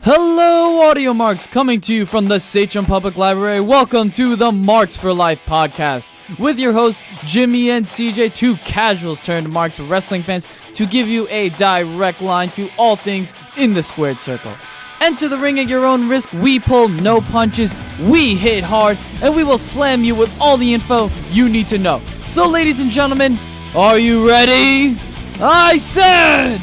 Hello, Audio Marks, coming to you from the Sachem Public Library. Welcome to the Marks for Life podcast with your hosts, Jimmy and CJ, two casuals turned Marks wrestling fans, to give you a direct line to all things in the squared circle. Enter the ring at your own risk. We pull no punches, we hit hard, and we will slam you with all the info you need to know. So, ladies and gentlemen, are you ready? I said!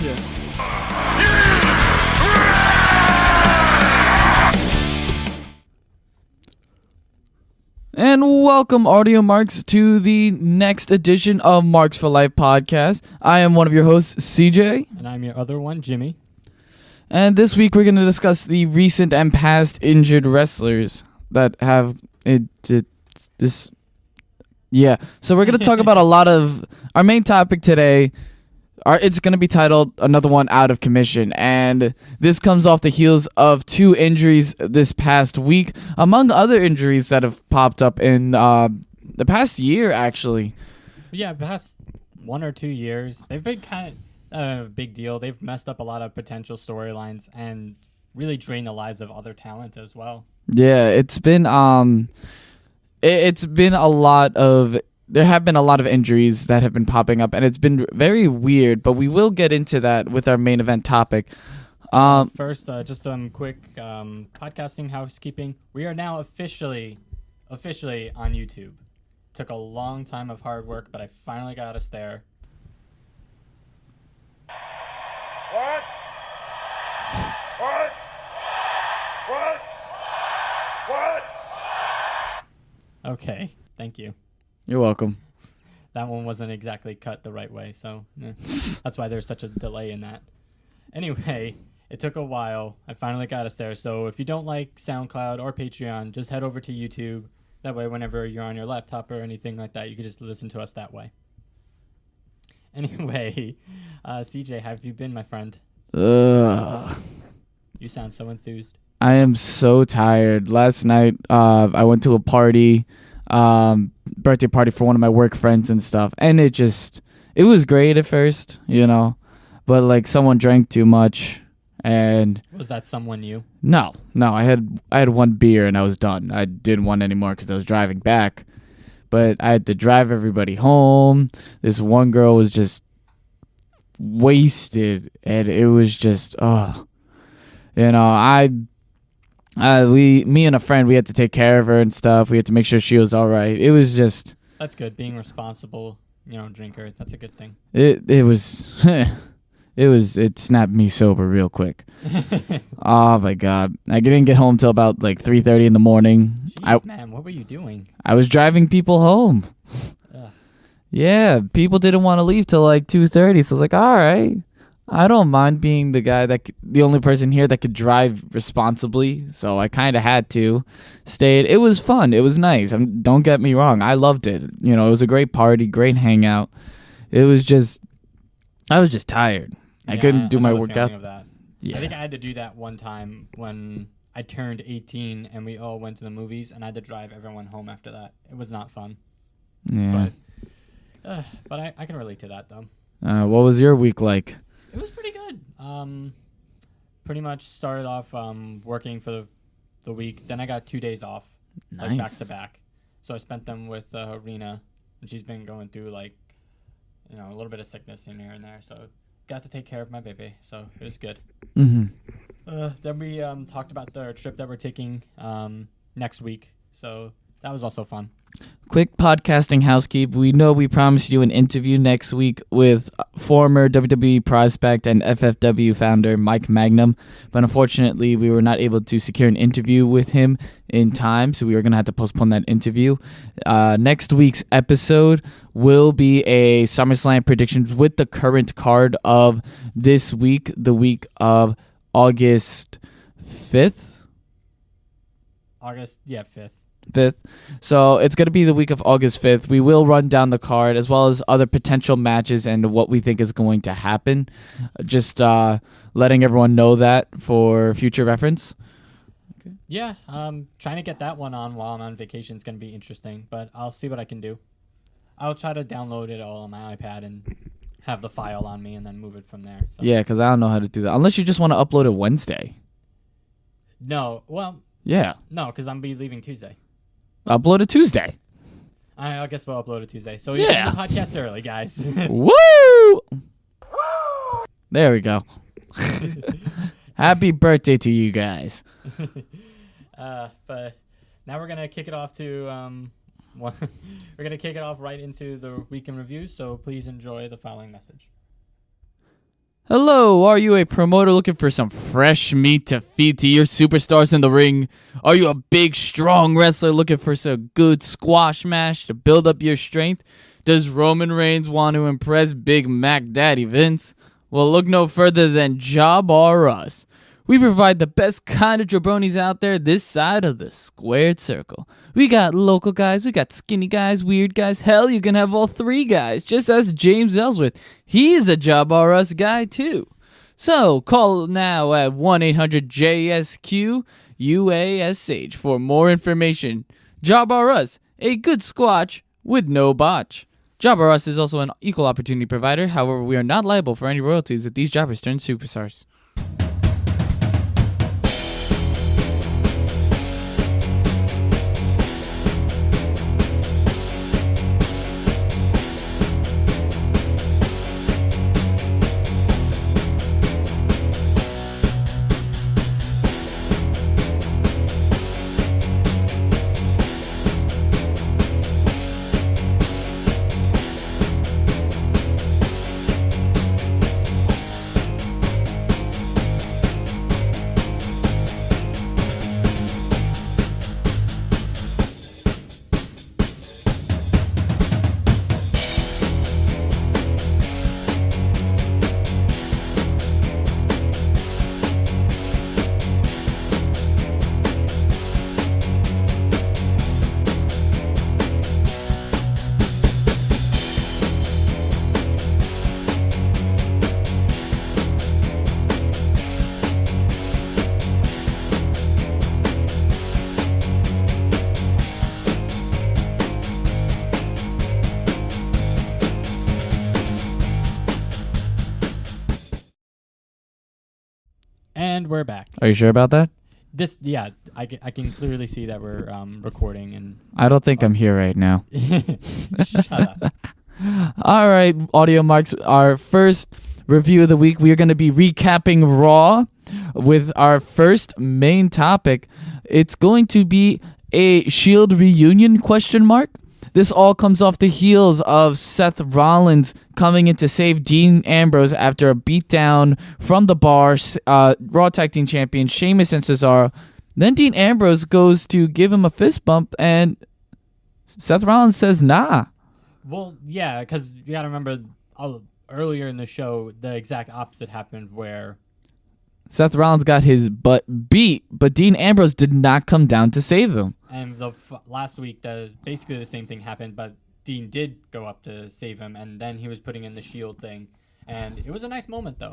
And welcome, Audio Marks, to the next edition of Marks for Life podcast. I am one of your hosts, CJ. And I'm your other one, Jimmy. And this week we're going to discuss the recent and past injured wrestlers that have Yeah, so we're going to talk about a lot of... Our main topic today, it's going to be titled Another One Out of Commission. And this comes off the heels of two injuries this past week, among other injuries that have popped up in the past year, actually. Yeah, past 1 or 2 years. They've been kind of a big deal. They've messed up a lot of potential storylines and really drained the lives of other talent as well. Yeah, it's been a lot of... There have been a lot of injuries that have been popping up, and it's been very weird, but we will get into that with our main event topic. First, just some quick podcasting housekeeping. We are now officially on YouTube. Took a long time of hard work, but I finally got us there. What? Okay, thank you. You're welcome. That one wasn't exactly cut the right way, so that's why there's such a delay in that. Anyway, it took a while. I finally got us there. So if you don't like SoundCloud or Patreon, just head over to YouTube. That way, whenever you're on your laptop or anything like that, you can just listen to us that way. Anyway, CJ, how have you been, my friend? You sound so enthused. I am so tired. Last night, I went to a party. Birthday party for one of my work friends and stuff, and it was great at first, but like someone drank too much. And was that someone you? No, I had one beer and I was done. I didn't want any more because I was driving back, but I had to drive everybody home. This one girl was just wasted, and it was just me and a friend, we had to take care of her and stuff. We had to make sure she was all right. It was just... That's good. Being responsible, drinker. That's a good thing. It was... it snapped me sober real quick. Oh, my God. I didn't get home till about, 3:30 in the morning. Jeez, man, what were you doing? I was driving people home. Yeah, people didn't want to leave till, 2:30, so I was like, all right. I don't mind being the only person here that could drive responsibly, so I kind of had to stay. It was fun. It was nice. Don't get me wrong. I loved it. It was a great party, great hangout. I was just tired. I couldn't do my workout. Yeah. I think I had to do that one time when I turned 18 and we all went to the movies, and I had to drive everyone home after that. It was not fun. Yeah. But I can relate to that, though. What was your week like? It was pretty good. Pretty much started off working for the week. Then I got 2 days off, nice. Back to back. So I spent them with Rena, and she's been going through a little bit of sickness in here and there. So got to take care of my baby. So it was good. Mm-hmm. Then we talked about the trip that we're taking next week. So that was also fun. Quick podcasting housekeep. We know we promised you an interview next week with former WWE prospect and FFW founder Mike Magnum, but unfortunately we were not able to secure an interview with him in time, so we were going to have to postpone that interview. Next week's episode will be a SummerSlam predictions with the current card of this week, the week of August 5th. 5th. So it's going to be the week of August 5th. We will run down the card as well as other potential matches and what we think is going to happen. Just letting everyone know that for future reference. Okay. Yeah, trying to get that one on while I'm on vacation is going to be interesting, but I'll see what I can do. I'll try to download it all on my iPad and have the file on me and then move it from there. So. Yeah, because I don't know how to do that. Unless you just want to upload it Wednesday. No, well, Yeah. no, because I'm be leaving Tuesday. Upload it Tuesday. I guess we'll upload it Tuesday. So Yeah. the podcast early, guys. Woo! There we go. Happy birthday to you guys. But now we're gonna kick it off to we're gonna kick it off right into the week in review. So please enjoy the following message. Hello, are you a promoter looking for some fresh meat to feed to your superstars in the ring? Are you a big, strong wrestler looking for some good squash match to build up your strength? Does Roman Reigns want to impress Big Mac Daddy Vince? Well, look no further than Job R Us. We provide the best kind of jabronis out there this side of the squared circle. We got local guys, we got skinny guys, weird guys. Hell, you can have all three guys, just as James Ellsworth. He's a Job R Us guy too. So call now at 1-800-JSQ-UASH for more information. Job R Us, a good squatch with no botch. Job R Us is also an equal opportunity provider. However, we are not liable for any royalties if these jobbers turn superstars. And we're back. Are you sure about that? I can clearly see that we're recording and. I don't think I'm here right now. Shut up. All right, Audio Marks, our first review of the week, we are going to be recapping Raw with our first main topic. It's going to be a Shield reunion, question mark. This all comes off the heels of Seth Rollins coming in to save Dean Ambrose after a beatdown from the Bar, Raw Tag Team Champion Sheamus and Cesaro. Then Dean Ambrose goes to give him a fist bump, and Seth Rollins says, nah. Well, yeah, because you got to remember earlier in the show, the exact opposite happened where Seth Rollins got his butt beat, but Dean Ambrose did not come down to save him. And last week, basically the same thing happened, but Dean did go up to save him, and then he was putting in the Shield thing. And it was a nice moment, though.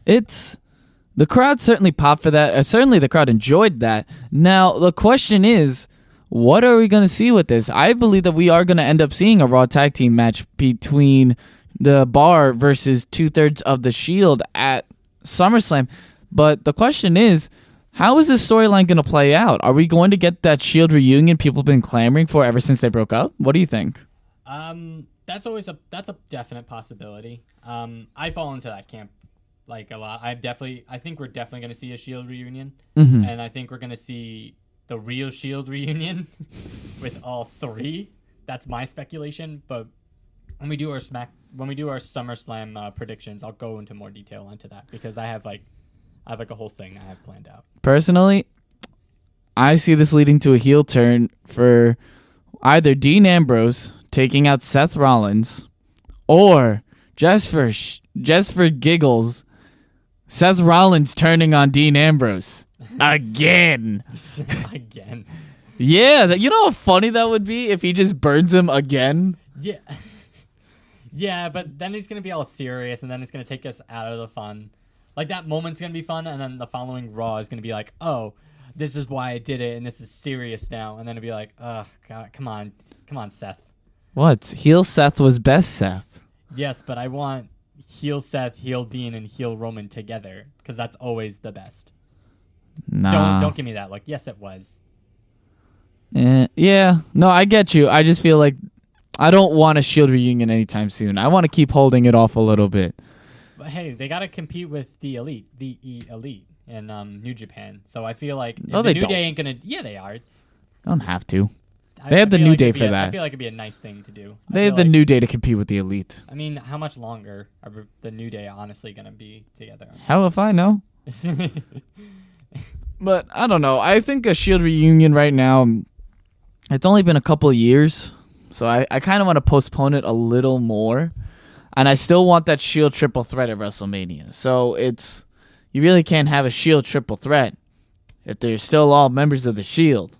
The crowd certainly popped for that. Certainly the crowd enjoyed that. Now, the question is, what are we going to see with this? I believe that we are going to end up seeing a Raw Tag Team match between the Bar versus 2/3 of the Shield at SummerSlam. But the question is, how is this storyline going to play out? Are we going to get that Shield reunion people have been clamoring for ever since they broke up? What do you think? That's a definite possibility. I fall into that camp like a lot. I think we're definitely going to see a Shield reunion, and I think we're going to see the real Shield reunion with all three. That's my speculation. But when we do our SummerSlam predictions, I'll go into more detail into that because I have a whole thing I have planned out. Personally, I see this leading to a heel turn for either Dean Ambrose taking out Seth Rollins, or just for giggles, Seth Rollins turning on Dean Ambrose again. Again. Yeah, you know how funny that would be if he just burns him again? Yeah. Yeah, but then he's going to be all serious, and then it's going to take us out of the fun. Like, that moment's going to be fun, and then the following Raw is going to be like, oh, this is why I did it, and this is serious now. And then it'll be like, oh, God, come on, Seth. What? Heel Seth was best Seth. Yes, but I want heel Seth, heel Dean, and heel Roman together, because that's always the best. Nah. Don't give me that look. Yes, it was. Yeah. No, I get you. I just feel like I don't want a Shield reunion anytime soon. I want to keep holding it off a little bit. But hey, they got to compete with the Elite in New Japan. So I feel like No, if they the New don't. Day ain't gonna. Yeah, they are. Don't have to. They have the New Day for that. I feel like it'd be a nice thing to do. They have the New Day to compete with the Elite. I mean, how much longer are the New Day honestly gonna be together? Hell if I know. But I don't know. I think a Shield reunion right now, it's only been a couple of years. So I kind of want to postpone it a little more. And I still want that Shield triple threat at WrestleMania. So you really can't have a Shield triple threat if they're still all members of the Shield.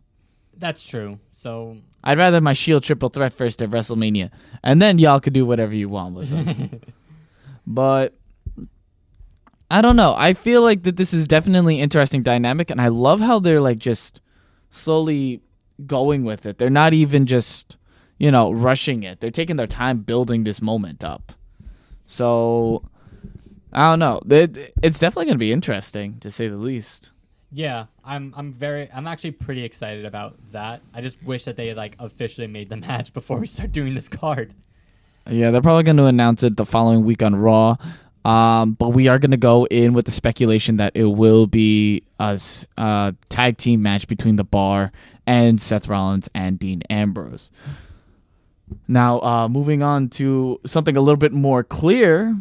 That's true. So I'd rather my Shield triple threat first at WrestleMania. And then y'all could do whatever you want with them. But I don't know. I feel like that this is definitely interesting dynamic. And I love how they're like just slowly going with it. They're not even just, rushing it. They're taking their time building this moment up. So I don't know. It's definitely going to be interesting, to say the least. yeah, I'm actually pretty excited about that. I just wish that they had officially made the match before we start doing this card. Yeah, they're probably going to announce it the following week on Raw. But we are going to go in with the speculation that it will be a tag team match between The Bar and Seth Rollins and Dean Ambrose. Now, moving on to something a little bit more clear.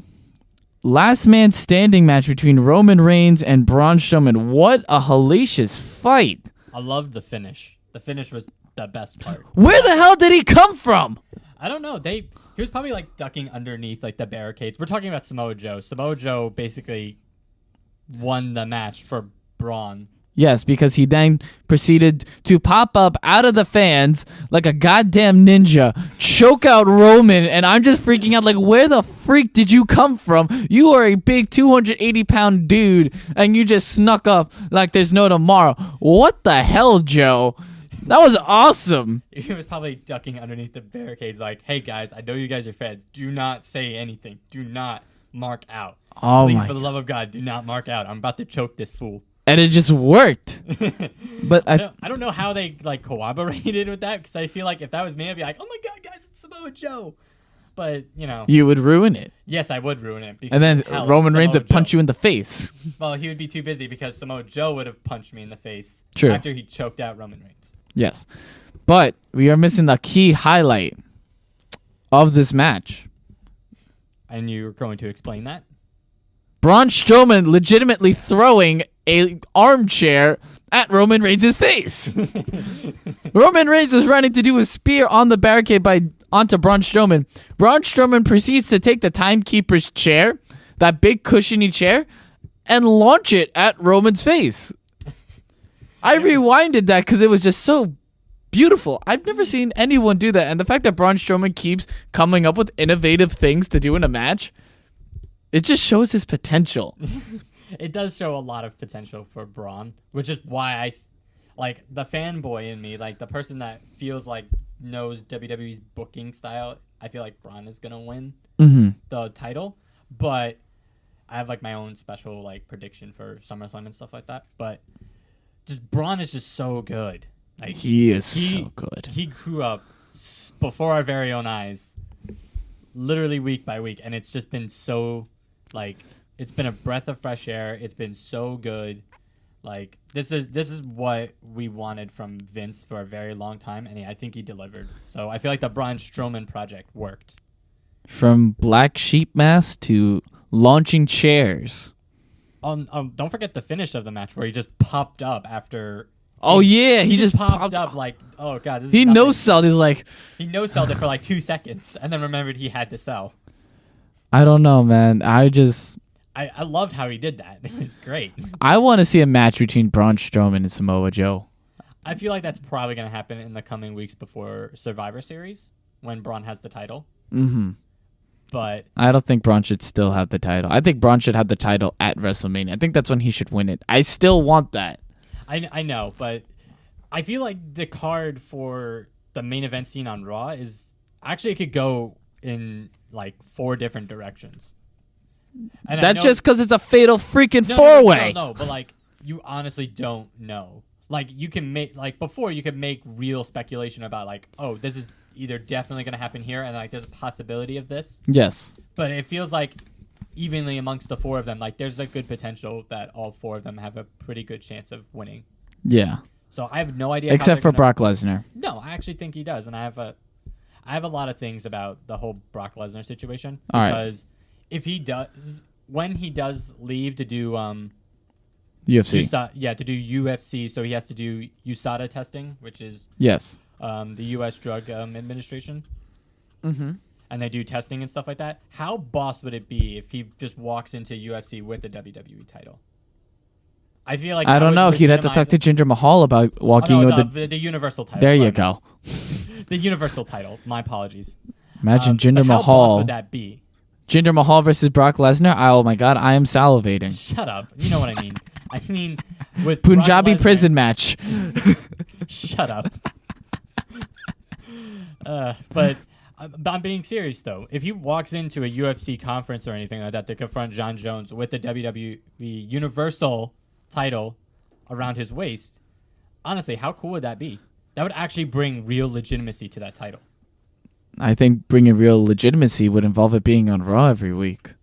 Last man standing match between Roman Reigns and Braun Strowman. What a hellacious fight. I loved the finish. The finish was the best part. Where the hell did he come from? I don't know. He was probably ducking underneath the barricades. We're talking about Samoa Joe. Samoa Joe basically won the match for Braun. Yes, because he then proceeded to pop up out of the fans like a goddamn ninja, choke out Roman, and I'm just freaking out where the freak did you come from? You are a big 280-pound dude, and you just snuck up like there's no tomorrow. What the hell, Joe? That was awesome. He was probably ducking underneath the barricades hey, guys, I know you guys are fans. Do not say anything. Do not mark out. Oh Please, my for the love of God, do not mark out. I'm about to choke this fool. And it just worked. But I don't know how they cooperated with that, because I feel if that was me, I'd be like, oh my God, guys, it's Samoa Joe. But, you would ruin it. Yes, I would ruin it. And then Roman Reigns would punch you in the face. Well, he would be too busy because Samoa Joe would have punched me in the face. True. After he choked out Roman Reigns. Yes. But we are missing the key highlight of this match. And you're going to explain that? Braun Strowman legitimately throwing a armchair at Roman Reigns' face. Roman Reigns is running to do a spear on the barricade onto Braun Strowman. Braun Strowman proceeds to take the timekeeper's chair, that big cushiony chair, and launch it at Roman's face. I rewinded that because it was just so beautiful. I've never seen anyone do that. And the fact that Braun Strowman keeps coming up with innovative things to do in a match, it just shows his potential. It does show a lot of potential for Braun, which is why the fanboy in me, the person that feels knows WWE's booking style, I feel like Braun is going to win the title. But I have my own special prediction for SummerSlam and stuff like that. But just Braun is just so good. He is so good. He grew up before our very own eyes, literally week by week, and it's just been so it's been a breath of fresh air. It's been so good. This is what we wanted from Vince for a very long time, and I think he delivered. So I feel like the Braun Strowman project worked. From black sheep mask to launching chairs. Don't forget the finish of the match where he just popped up after. Oh yeah, he just popped up oh God. He no-selled. He's he no-selled it for 2 seconds, and then remembered he had to sell. I don't know, man. I loved how he did that. It was great. I want to see a match between Braun Strowman and Samoa Joe. I feel like that's probably going to happen in the coming weeks before Survivor Series when Braun has the title. Mm-hmm. But I don't think Braun should still have the title. I think Braun should have the title at WrestleMania. I think that's when he should win it. I still want that. I know, but I feel like the card for the main event scene on Raw is actually it could go in 4 different directions. And that's just because it's a fatal freaking 4-way. No, but you honestly don't know. Like, you can make, like, before you could make real speculation about, like, oh, this is either definitely going to happen here, and, like, there's a possibility of this. Yes. But it feels like evenly amongst the 4 of them, like, there's a good potential that all 4 of them have a pretty good chance of winning. Yeah. So I have no idea. Except for Brock Lesnar. No, I actually think he does, and I have a lot of things about the whole Brock Lesnar situation. All right. Because if he does, when he does leave to do UFC. to do UFC, so he has to do USADA testing, which is Yes. the U.S. Drug Administration. Mm-hmm. And they do testing and stuff like that. How boss would it be if he just walks into UFC with the WWE title? I feel like I don't know. He'd have to talk to Jinder Mahal about walking with the Universal title. There you go. The Universal title. My apologies. Imagine Jinder How Mahal. boss would that be? Jinder Mahal versus Brock Lesnar. Oh my God, I am salivating. Shut up. You know what I mean. I mean, with Punjabi Brock Lesnar- prison match. Shut up. But I'm being serious, though. If he walks into a UFC conference or anything like that to confront Jon Jones with the WWE Universal title around his waist, honestly, how cool would that be? That would actually bring real legitimacy to that title. I think bringing real legitimacy would involve it being on Raw every week.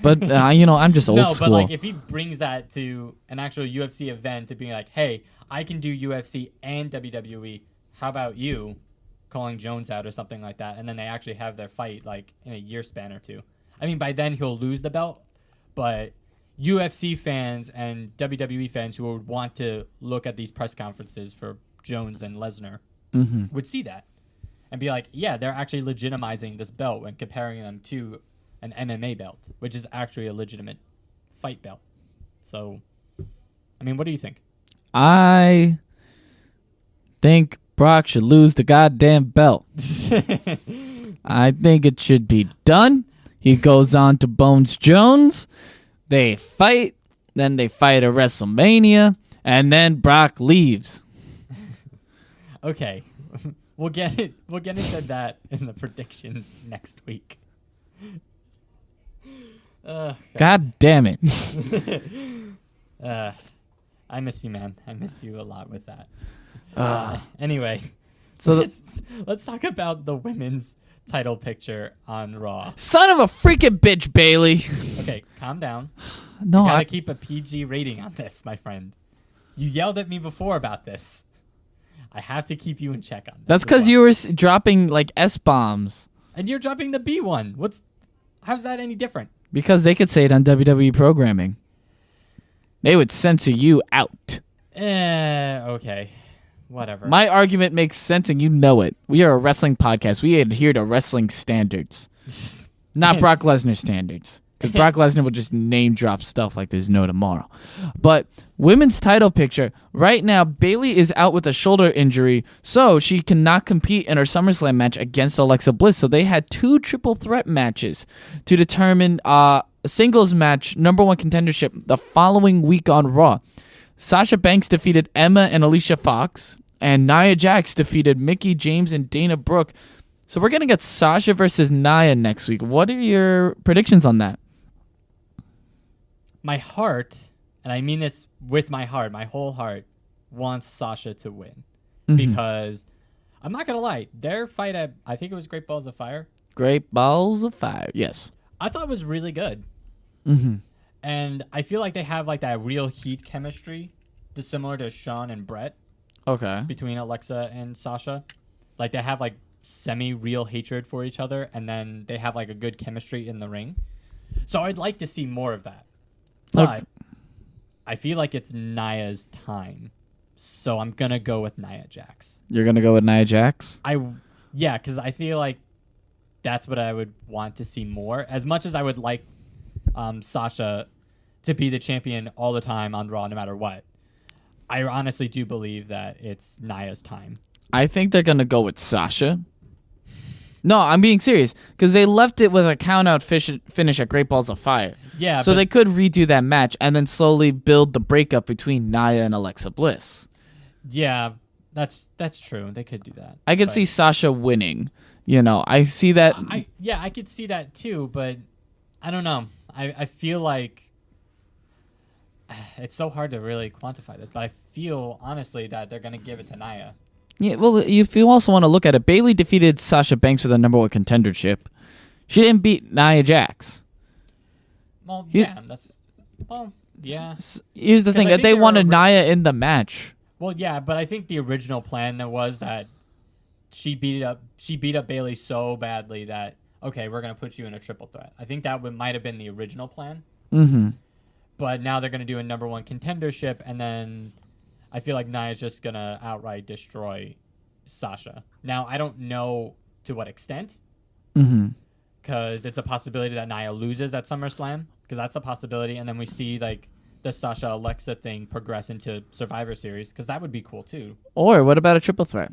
But, I'm just old school. No, but like if he brings that to an actual UFC event to being like, hey, I can do UFC and WWE. How about you calling Jones out or something like that? And then they actually have their fight like in a year span or 2. I mean, by then he'll lose the belt, but UFC fans and WWE fans who would want to look at these press conferences for Jones and Lesnar would see that and be like, yeah, they're actually legitimizing this belt and comparing them to an MMA belt, which is actually a legitimate fight belt. So, I mean, what do you think? I think Brock should lose the goddamn belt. I think it should be done. He goes on to Bones Jones. They fight. Then they fight at WrestleMania. And then Brock leaves. Okay. We'll get into that in the predictions next week. God damn it. I miss you, man. I missed you a lot with that. Anyway, so let's talk about the women's title picture on Raw. Son of a freaking bitch, Bailey. Okay, calm down. No, you gotta keep a PG rating on this, my friend. You yelled at me before about this. I have to keep you in check on this. That's because you were dropping like S-bombs. And you're dropping the B one. How's that any different? Because they could say it on WWE programming. They would censor you out. Okay. Whatever. My argument makes sense and you know it. We are a wrestling podcast. We adhere to wrestling standards. Not Brock Lesnar standards. Because Brock Lesnar will just name drop stuff like there's no tomorrow. But women's title picture, right now, Bayley is out with a shoulder injury, so she cannot compete in her SummerSlam match against Alexa Bliss. So they had 2 triple threat matches to determine a singles match, number 1 contendership, the following week on Raw. Sasha Banks defeated Emma and Alicia Fox, and Nia Jax defeated Mickie James and Dana Brooke. So we're going to get Sasha versus Nia next week. What are your predictions on that? My heart, and I mean this with my heart, my whole heart, wants Sasha to win. Because, I'm not going to lie, their fight at, I think it was Great Balls of Fire. Great Balls of Fire, yes. I thought it was really good. And I feel like they have like that real heat chemistry, similar to Shawn and Brett. Okay. Between Alexa and Sasha. Like they have like semi-real hatred for each other, and then they have like a good chemistry in the ring. So I'd like to see more of that. But I feel like it's Nia's time. So I'm going to go with Nia Jax. You're going to go with Nia Jax? Yeah, because I feel like that's what I would want to see more. As much as I would like Sasha to be the champion all the time on Raw, no matter what, I honestly do believe that it's Nia's time. I think they're going to go with Sasha. No, I'm being serious. Because they left it with a count-out finish at Great Balls of Fire. Yeah, so they could redo that match and then slowly build the breakup between Nia and Alexa Bliss. Yeah, that's true. They could do that. I could see Sasha winning. I see that. I could see that too, but I don't know. I feel like It's so hard to really quantify this, but I feel honestly that they're gonna give it to Nia. Yeah, well, if you also want to look at it, Bayley defeated Sasha Banks for the number 1 contendership. She didn't beat Nia Jax. Well, yeah, yeah. Here's the thing: that they wanted Nia in the match. Well, yeah, but I think the original plan was that she beat up Bayley so badly that okay, we're gonna put you in a triple threat. I think that might have been the original plan. Mm-hmm. But now they're gonna do a number 1 contendership, and then I feel like Nia's just gonna outright destroy Sasha. Now I don't know to what extent, because it's a possibility that Nia loses at SummerSlam, because that's a possibility, and then we see like the Sasha Alexa thing progress into Survivor Series, because that would be cool too. Or what about a triple threat?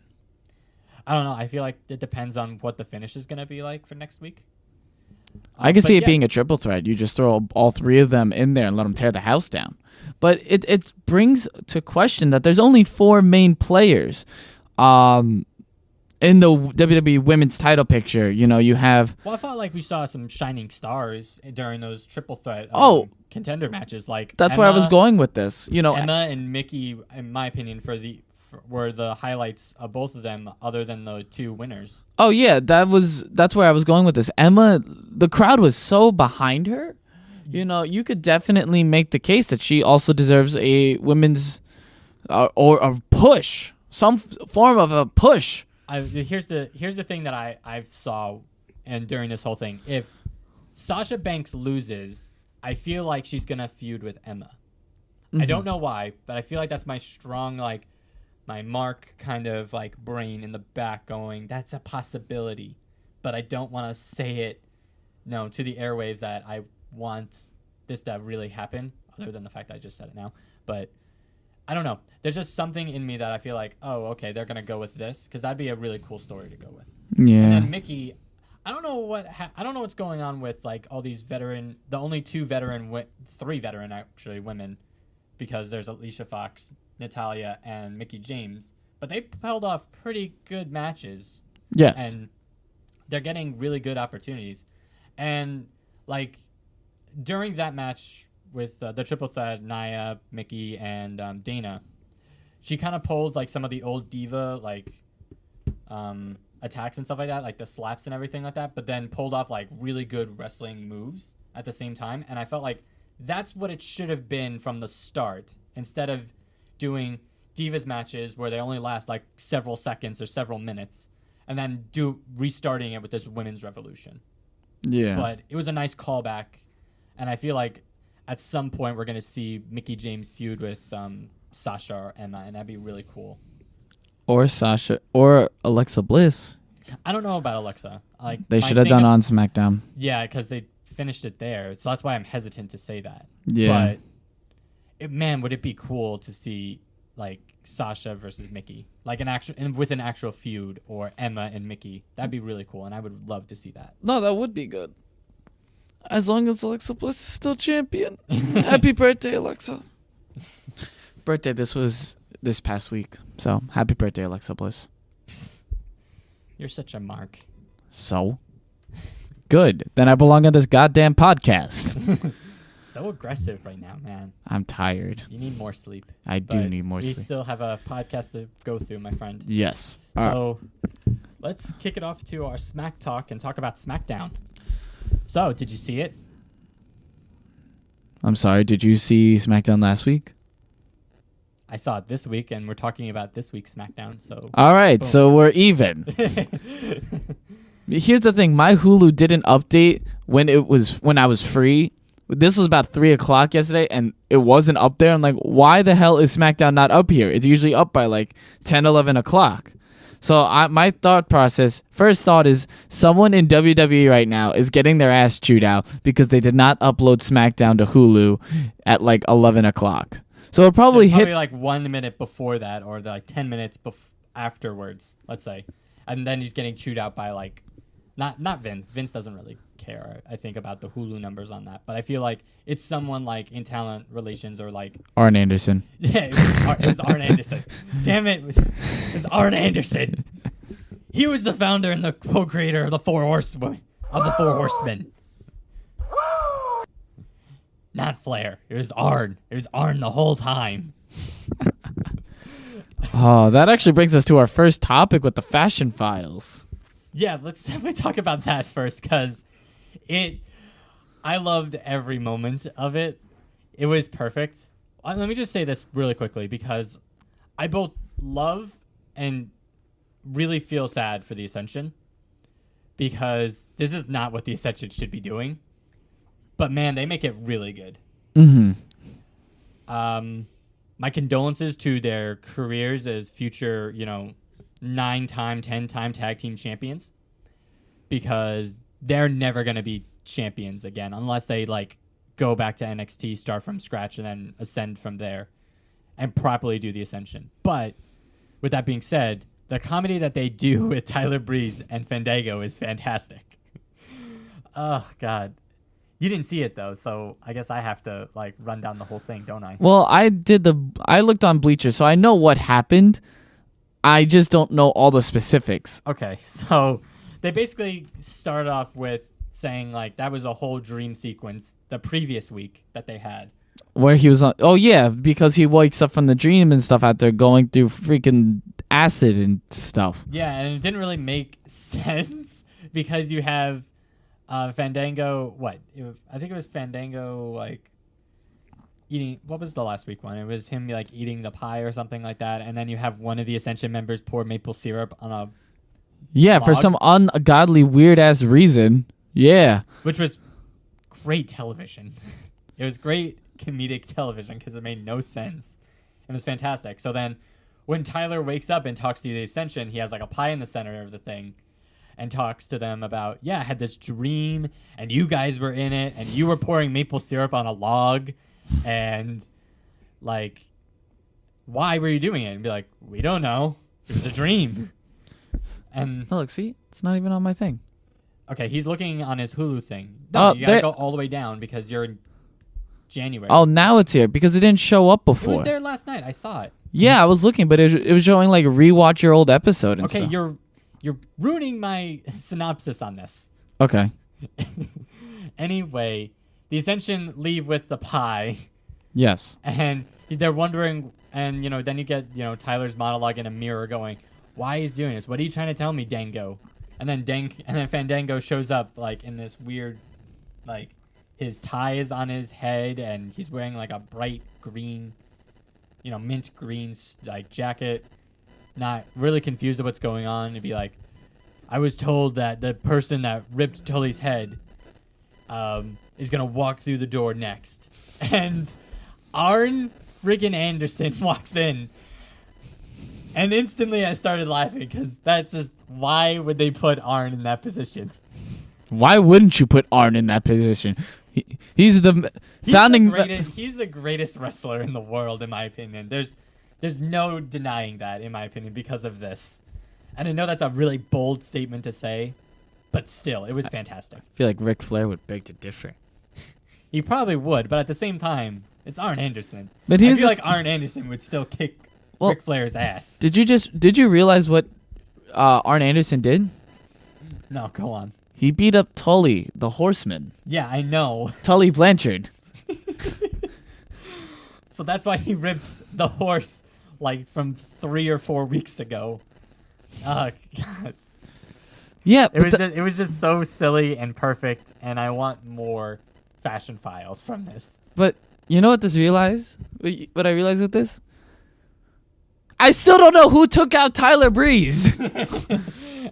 I don't know. I feel like it depends on what the finish is gonna be like for next week. I can see it being a triple threat. You just throw all 3 of them in there and let them tear the house down. But it brings to question that there's only 4 main players in the WWE Women's title picture. You know, you have... Well, I felt like we saw some shining stars during those triple threat contender matches. Like that's Emma, where I was going with this. You know, Emma and Mickey, in my opinion, were the highlights of both of them, other than the 2 winners. Oh yeah, that's where I was going with this. Emma, the crowd was so behind her. You know, you could definitely make the case that she also deserves a women's or a push, some form of a push. Here's the thing that I saw, and during this whole thing, if Sasha Banks loses, I feel like she's gonna feud with Emma. I don't know why, but I feel like that's my strong my mark kind of like brain in the back going, that's a possibility, but I don't want to say it to the airwaves that I want this to really happen, other than the fact that I just said it now. But I don't know. There's just something in me that I feel like, oh, okay, they're gonna go with this, because that'd be a really cool story to go with. Yeah. And then Mickey, I don't know what's going on with like all these the only 3 veteran actually women, because there's Alicia Fox, Natalya, and Mickie James, but they held off pretty good matches. Yes. And they're getting really good opportunities. And like during that match with the triple threat, Nia, Mickie, and Dana, she kind of pulled like some of the old diva attacks and stuff like that, like the slaps and everything like that, but then pulled off like really good wrestling moves at the same time. And I felt like that's what it should have been from the start, instead of doing divas matches where they only last like several seconds or several minutes, and then restarting it with this women's revolution. Yeah. But it was a nice callback, and I feel like at some point we're gonna see Mickie James feud with Sasha or Emma, and that'd be really cool. Or Sasha or Alexa Bliss. I don't know about Alexa. Like they should have done on SmackDown. Yeah, because they finished it there, so that's why I'm hesitant to say that. Yeah. But would it be cool to see like Sasha versus Mickie, like an actual feud, or Emma and Mickie? That'd be really cool, and I would love to see that. No, that would be good. As long as Alexa Bliss is still champion. Happy birthday, Alexa. Birthday this past week, so happy birthday, Alexa Bliss. You're such a mark. So good. Then I belong on this goddamn podcast. So aggressive right now, man. I'm tired. You need more sleep. I do need more sleep. sleep. We still have a podcast to go through, my friend. Yes. So let's kick it off to our Smack Talk and talk about Smackdown. So, did you see it? I'm sorry, did you see SmackDown last week? I saw it this week, and we're talking about this week's SmackDown. So all right, boom. So we're even. Here's the thing: my Hulu didn't update when I was free. This was about 3:00 yesterday, and it wasn't up there. I'm like, why the hell is SmackDown not up here? It's usually up by like 10, 11 o'clock. So my thought process, first thought is someone in WWE right now is getting their ass chewed out because they did not upload SmackDown to Hulu at like 11 o'clock. So it probably hit like 1 minute before that, or like 10 minutes afterwards, let's say. And then he's getting chewed out by like, not Vince. Vince doesn't really care, I think, about the Hulu numbers on that. But I feel like it's someone like in talent relations, or like Arn Anderson. Yeah, it was Arn Anderson. Damn it. It was Arn Anderson. He was the founder and the co-creator of the Four Horsemen. not Flair. It was Arn. It was Arn the whole time. Oh, that actually brings us to our first topic with the fashion files. Yeah, let's definitely talk about that first, because I loved every moment of it. It was perfect. Let me just say this really quickly, because I both love and really feel sad for the Ascension, because this is not what the Ascension should be doing. But man, they make it really good. Mm-hmm. My condolences to their careers as future, 9-time, 10-time tag team champions, because they're never going to be champions again unless they go back to NXT, start from scratch, and then ascend from there and properly do the Ascension. But with that being said, the comedy that they do with Tyler Breeze and Fandango is fantastic. Oh, God. You didn't see it, though, so I guess I have to run down the whole thing, don't I? Well, I looked on Bleacher, so I know what happened. I just don't know all the specifics. Okay, so they basically started off with saying that was a whole dream sequence the previous week that they had. Where he was on, oh yeah, because he wakes up from the dream and stuff after going through freaking acid and stuff. Yeah, and it didn't really make sense because you have Fandango, I think it was Fandango, eating, what was the last week one? It was him, eating the pie or something like that, and then you have one of the Ascension members pour maple syrup on a Yeah, log, for some ungodly, weird-ass reason. Yeah. which was great television. It was great comedic television because it made no sense. It was fantastic. So then when Tyler wakes up and talks to the Ascension, he has a pie in the center of the thing, and talks to them about, I had this dream, and you guys were in it, and you were pouring maple syrup on a log, and, why were you doing it? And be like, we don't know. It was a dream. And Oh, look, see? It's not even on my thing. okay, he's looking on his Hulu thing. No, you gotta go all the way down because you're in January. Oh, now it's here because it didn't show up it before. was there last night. I saw it. Yeah, I was looking, but it was showing rewatch your old episode and Okay, stuff. you're ruining my synopsis on this. Okay. Anyway, the Ascension leave with the pie. Yes. And they're wondering, and then you get Tyler's monologue in a mirror going, "Why he's doing this? What are you trying to tell me, Dango?" And then Fandango shows up in this weird, his tie is on his head and he's wearing a bright green, mint green jacket. Not really confused of what's going on. It'd be I was told that the person that ripped Tully's head is gonna walk through the door next, and Arn friggin' Anderson walks in, and instantly I started laughing because that's just, why would they put Arn in that position? Why wouldn't you put Arn in that position? He's the founding. He's the greatest wrestler in the world, in my opinion. There's no denying that, in my opinion, because of this. And I know that's a really bold statement to say, but still, it was fantastic. I feel like Ric Flair would beg to differ. He probably would, but at the same time, it's Arn Anderson. But I feel like Arn Anderson would still kick Ric Flair's ass. Did you realize what Arn Anderson did? No, go on. He beat up Tully, the Horseman. Yeah, I know. Tully Blanchard. So that's why he ripped the horse from 3 or 4 weeks ago. Oh, God. Yeah, It was just so silly and perfect, and I want more fashion files from this. But you know what I realized with this? I still don't know who took out Tyler Breeze.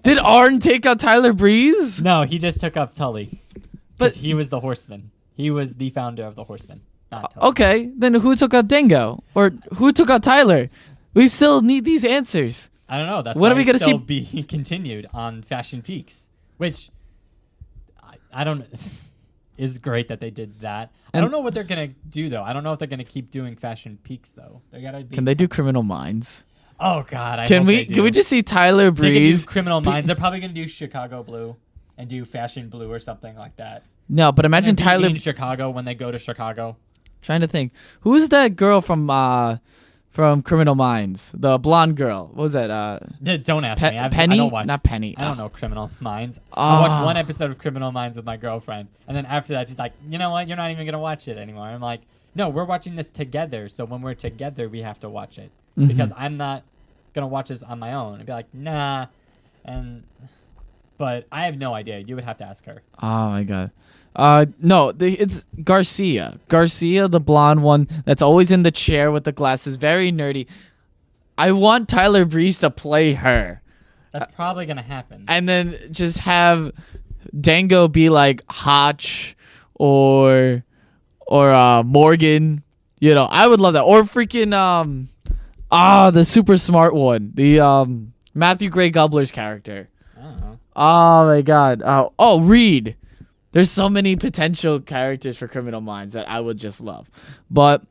Did Arn take out Tyler Breeze? No, he just took up Tully. But he was the Horseman. He was the founder of the Horseman. Not Tully. Okay, then who took out Dingo? Or who took out Tyler? We still need these answers. I don't know. That's when why are we it's gonna still see be continued on Fashion Peaks, which I don't is great that they did that. I don't know what they're gonna do though. I don't know if they're gonna keep doing Fashion Peaks though. They gotta be. Can they do Criminal Minds? Oh God! Can we just see Tyler Breeze? They can do Criminal Minds. They're probably gonna do Chicago Blue and do Fashion Blue or something like that. No, but imagine Tyler in Chicago when they go to Chicago. Trying to think, who's that girl from from Criminal Minds, the blonde girl. What was that? Don't ask me. Penny? I don't watch. Not Penny. I don't know Criminal Minds. I watched one episode of Criminal Minds with my girlfriend, and then after that, she's like, "You know what? You're not even gonna watch it anymore." I'm like, "No, we're watching this together. So when we're together, we have to watch it because I'm not gonna watch this on my own." I'd be like, "Nah," but I have no idea. You would have to ask her. Oh my god. No, it's Garcia. Garcia, the blonde one that's always in the chair with the glasses, very nerdy. I want Tyler Breeze to play her. That's probably gonna happen. And then just have Dango be like Hotch or Morgan. You know, I would love that. Or freaking the super smart one. The Matthew Gray Gubler's character. I don't know. Oh my god. Reed. There's so many potential characters for Criminal Minds that I would just love. But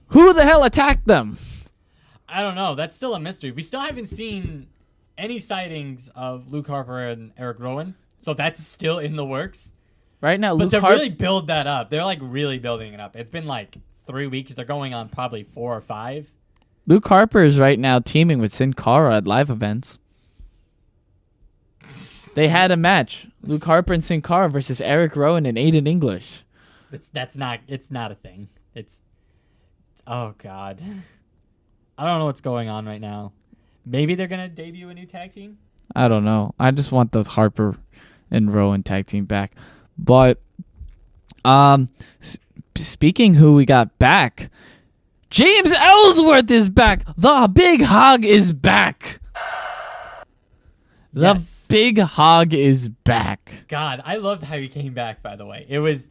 who the hell attacked them? I don't know. That's still a mystery. We still haven't seen any sightings of Luke Harper and Eric Rowan. So that's still in the works. Right now, But to really build that up, they're like really building it up. It's been like 3 weeks. They're going on probably 4 or 5. Luke Harper is right now teaming with Sin Cara at live events. They had a match. Luke Harper and Sin Cara versus Eric Rowan and Aiden English. It's not a thing. Oh god. I don't know what's going on right now. Maybe they're going to debut a new tag team? I don't know. I just want the Harper and Rowan tag team back. But speaking who we got back, James Ellsworth is back. The Big Hog is back. The Big Hog is back. God, I loved how he came back, by the way. There was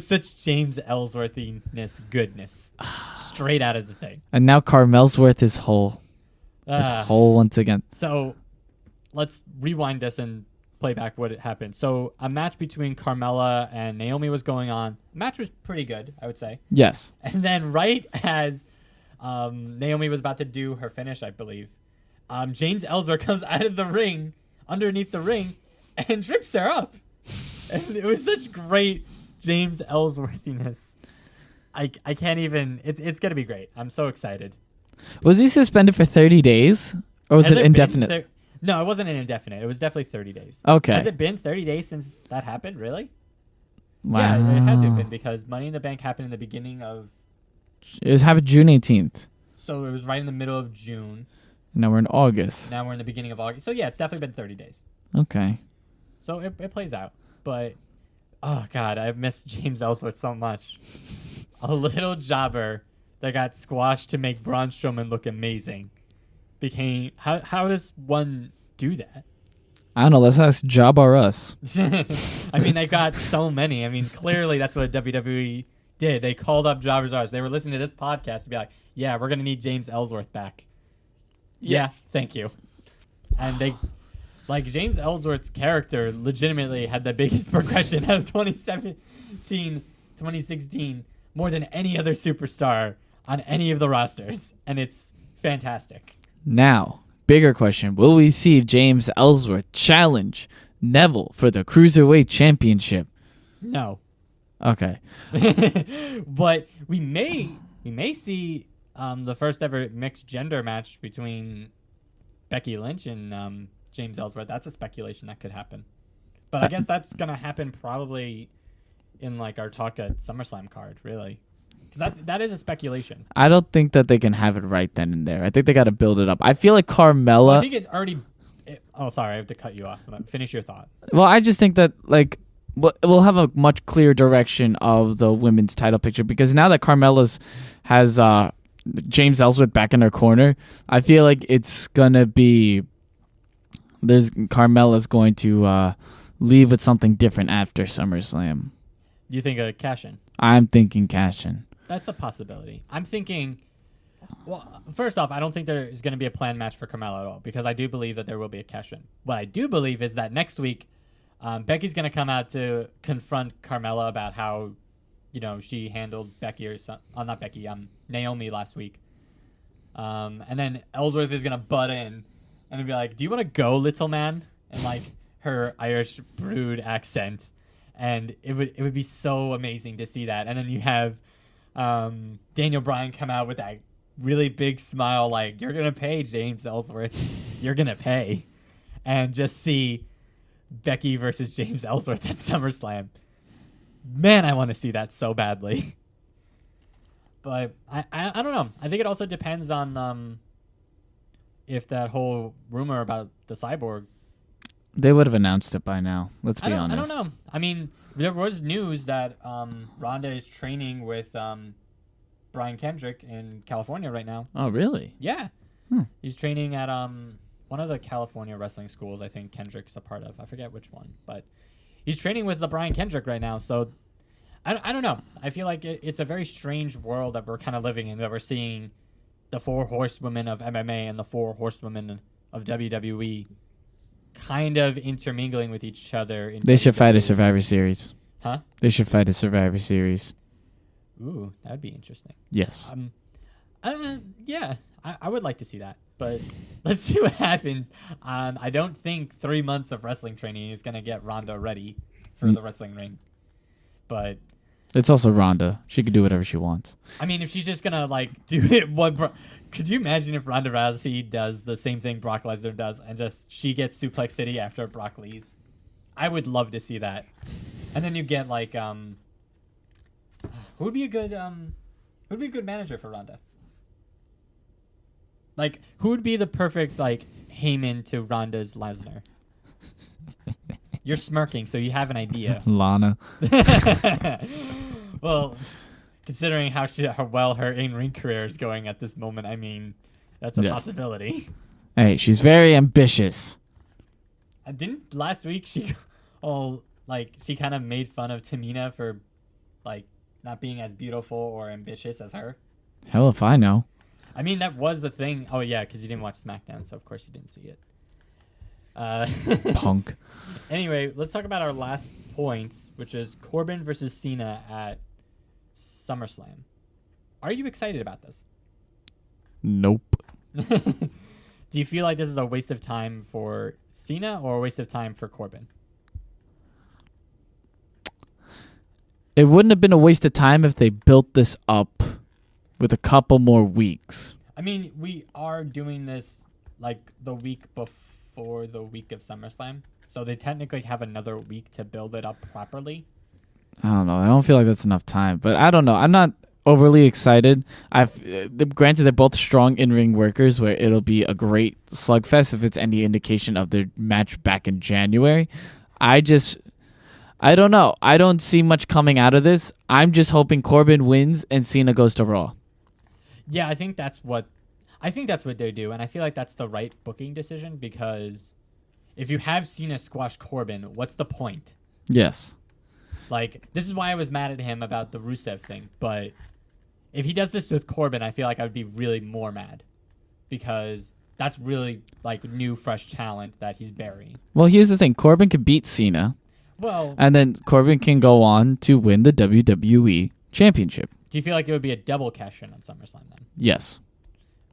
such James Ellsworthiness goodness straight out of the thing. And now Carmelsworth is whole. It's whole once again. So let's rewind this and play back what happened. So a match between Carmella and Naomi was going on. The match was pretty good, I would say. Yes. And then right as Naomi was about to do her finish, I believe, James Ellsworth comes out of the ring, underneath the ring, and trips her up. And it was such great James Ellsworthiness. I can't even. It's gonna be great. I'm so excited. Was he suspended for 30 days, or was it indefinite? No, it wasn't an indefinite. It was definitely 30 days. Okay. Has it been 30 days since that happened? Really? Wow. Yeah, it had to have been because Money in the Bank happened in the beginning of. It happened June 18th. So it was right in the middle of June. Now we're in August. Now we're in the beginning of August. So yeah, it's definitely been 30 days. Okay. So it plays out. But, oh God, I've missed James Ellsworth so much. A little jobber that got squashed to make Braun Strowman look amazing became... How does one do that? I don't know. Let's ask Job or us. I mean, they got so many. I mean, clearly that's what WWE did. They called up Jobbers R Us. They were listening to this podcast to be like, yeah, we're going to need James Ellsworth back. Yes, thank you. And they, like, James Ellsworth's character legitimately had the biggest progression out of 2017, 2016, more than any other superstar on any of the rosters. And it's fantastic. Now, bigger question. Will we see James Ellsworth challenge Neville for the Cruiserweight Championship? No. Okay. But we may see the first ever mixed gender match between Becky Lynch and James Ellsworth. That's a speculation that could happen. But I guess that's going to happen probably in like our talk at SummerSlam card, really. Because that is a speculation. I don't think that they can have it right then and there. I think they got to build it up. I feel like Carmella... Well, I think it's already... sorry, I have to cut you off. Finish your thought. Well, I just think that, like, we'll have a much clearer direction of the women's title picture because now that Carmella's has James Ellsworth back in her corner, I feel like it's going to be... Carmella's going to leave with something different after SummerSlam. You think a cash-in? I'm thinking cash-in. That's a possibility. I'm thinking... Well, first off, I don't think there is going to be a planned match for Carmella at all because I do believe that there will be a cash-in. What I do believe is that next week, Becky's going to come out to confront Carmella about how, she handled Becky or not Becky, Naomi last week. And then Ellsworth is going to butt in and be like, "Do you want to go, little man?" And like her Irish brood accent. And it would be so amazing to see that. And then you have Daniel Bryan come out with that really big smile, like, you're going to pay, James Ellsworth. You're going to pay. And just see Becky versus James Ellsworth at SummerSlam. Man, I want to see that so badly. But I don't know. I think it also depends on if that whole rumor about the cyborg. They would have announced it by now. Let's be honest. I don't know. I mean, there was news that Ronda is training with Brian Kendrick in California right now. Oh, really? Yeah. He's training at one of the California wrestling schools I think Kendrick's a part of. I forget which one. But he's training with the Brian Kendrick right now. So I don't know. I feel like it's a very strange world that we're kind of living in, that we're seeing the 4 horsewomen of MMA and the 4 horsewomen of WWE kind of intermingling with each other. They should fight a Survivor Series. Huh? They should fight a Survivor Series. Ooh, that'd be interesting. Yes. I would like to see that, but let's see what happens. I don't think 3 months of wrestling training is going to get Ronda ready for the wrestling ring. But it's also Ronda. She can do whatever she wants. I mean, if she's just going to like do it could you imagine if Ronda Rousey does the same thing Brock Lesnar does and just she gets Suplex City after Brock leaves? I would love to see that. And then you get like who would be a good manager for Ronda? Like, who would be the perfect like Heyman to Ronda's Lesnar? You're smirking, so you have an idea. Lana. Well, considering how well her in-ring career is going at this moment, I mean, that's a possibility. Hey, she's very ambitious. Didn't last week she kind of made fun of Tamina for like not being as beautiful or ambitious as her? Hell if I know. I mean, that was the thing. Oh yeah, because you didn't watch SmackDown, so of course you didn't see it. Punk. Anyway, let's talk about our last points, which is Corbin versus Cena at SummerSlam. Are you excited about this? Nope. Do you feel like this is a waste of time for Cena or a waste of time for Corbin? It wouldn't have been a waste of time if they built this up with a couple more weeks. I mean, we are doing this like the week before the week of SummerSlam, so they technically have another week to build it up properly. I don't know. I don't feel like that's enough time, but I don't know. I'm not overly excited. Granted, they're both strong in-ring workers, where it'll be a great slugfest if it's any indication of their match back in January. I don't know. I don't see much coming out of this. I'm just hoping Corbin wins and Cena goes to Raw. Yeah, I think that's what they do, and I feel like that's the right booking decision, because if you have Cena squash Corbin, what's the point? Yes. Like, this is why I was mad at him about the Rusev thing, but if he does this with Corbin, I feel like I would be really more mad, because that's really like new, fresh talent that he's burying. Well, here's the thing. Corbin can beat Cena. Well, and then Corbin can go on to win the WWE Championship. Do you feel like it would be a double cash-in on SummerSlam then? Yes.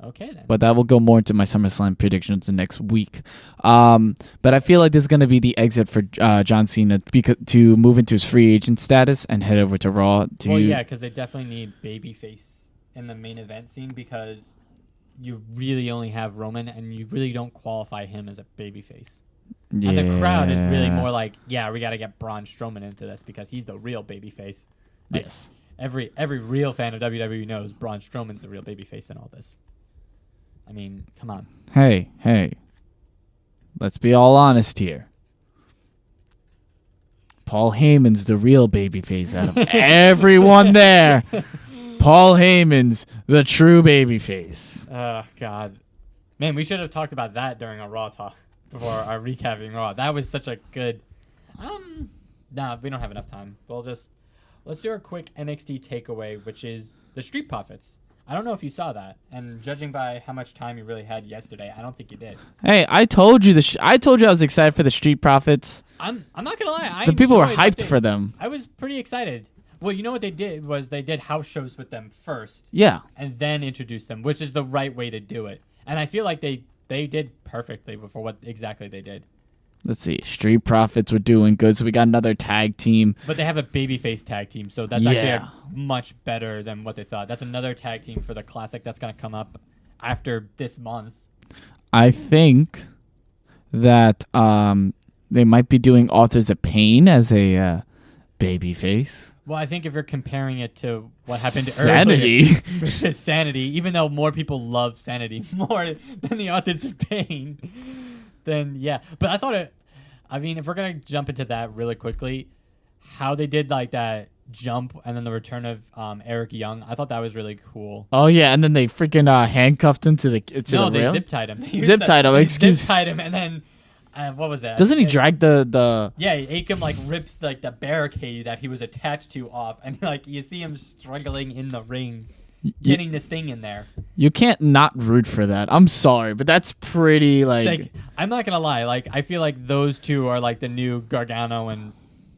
Okay, then. But that will go more into my SummerSlam predictions the next week. But I feel like this is going to be the exit for John Cena to move into his free agent status and head over to Raw. Well, yeah, because they definitely need babyface in the main event scene, because you really only have Roman, and you really don't qualify him as a babyface. Yeah. And the crowd is really more like, yeah, we got to get Braun Strowman into this because he's the real babyface. Like, yes. Every real fan of WWE knows Braun Strowman's the real babyface in all this. I mean, come on. Hey. Let's be all honest here. Paul Heyman's the real babyface out of everyone there. Paul Heyman's the true babyface. Oh, God. Man, we should have talked about that during our Raw talk before our recapping Raw. That was such a good... Nah, we don't have enough time. Let's do a quick NXT takeaway, which is the Street Profits. I don't know if you saw that, and judging by how much time you really had yesterday, I don't think you did. Hey, I told you I was excited for the Street Profits. I'm not gonna lie. The people were hyped for them. I was pretty excited. Well, you know what they did was they did house shows with them first. Yeah. And then introduced them, which is the right way to do it. And I feel like they did perfectly for what exactly they did. Let's see. Street Profits were doing good, so we got another tag team. But they have a babyface tag team, so that's actually much better than what they thought. That's another tag team for the Classic that's going to come up after this month. I think that they might be doing Authors of Pain as a babyface. Well, I think if you're comparing it to what happened to Sanity versus Sanity, even though more people love Sanity more than the Authors of Pain, then yeah. But I thought if we're going to jump into that really quickly, how they did like that jump and then the return of Eric Young, I thought that was really cool. Oh, yeah, and then they freaking handcuffed him to the No, they rail? zip-tied him. Zip-tied him, excuse me. Zip-tied him, and then... what was that? Doesn't he drag the... Yeah, Akam like rips like the barricade that he was attached to off, and like you see him struggling in the ring, getting this thing in there. You can't not root for that. I'm sorry, but that's pretty like I'm not gonna lie. Like I feel like those two are like the new Gargano and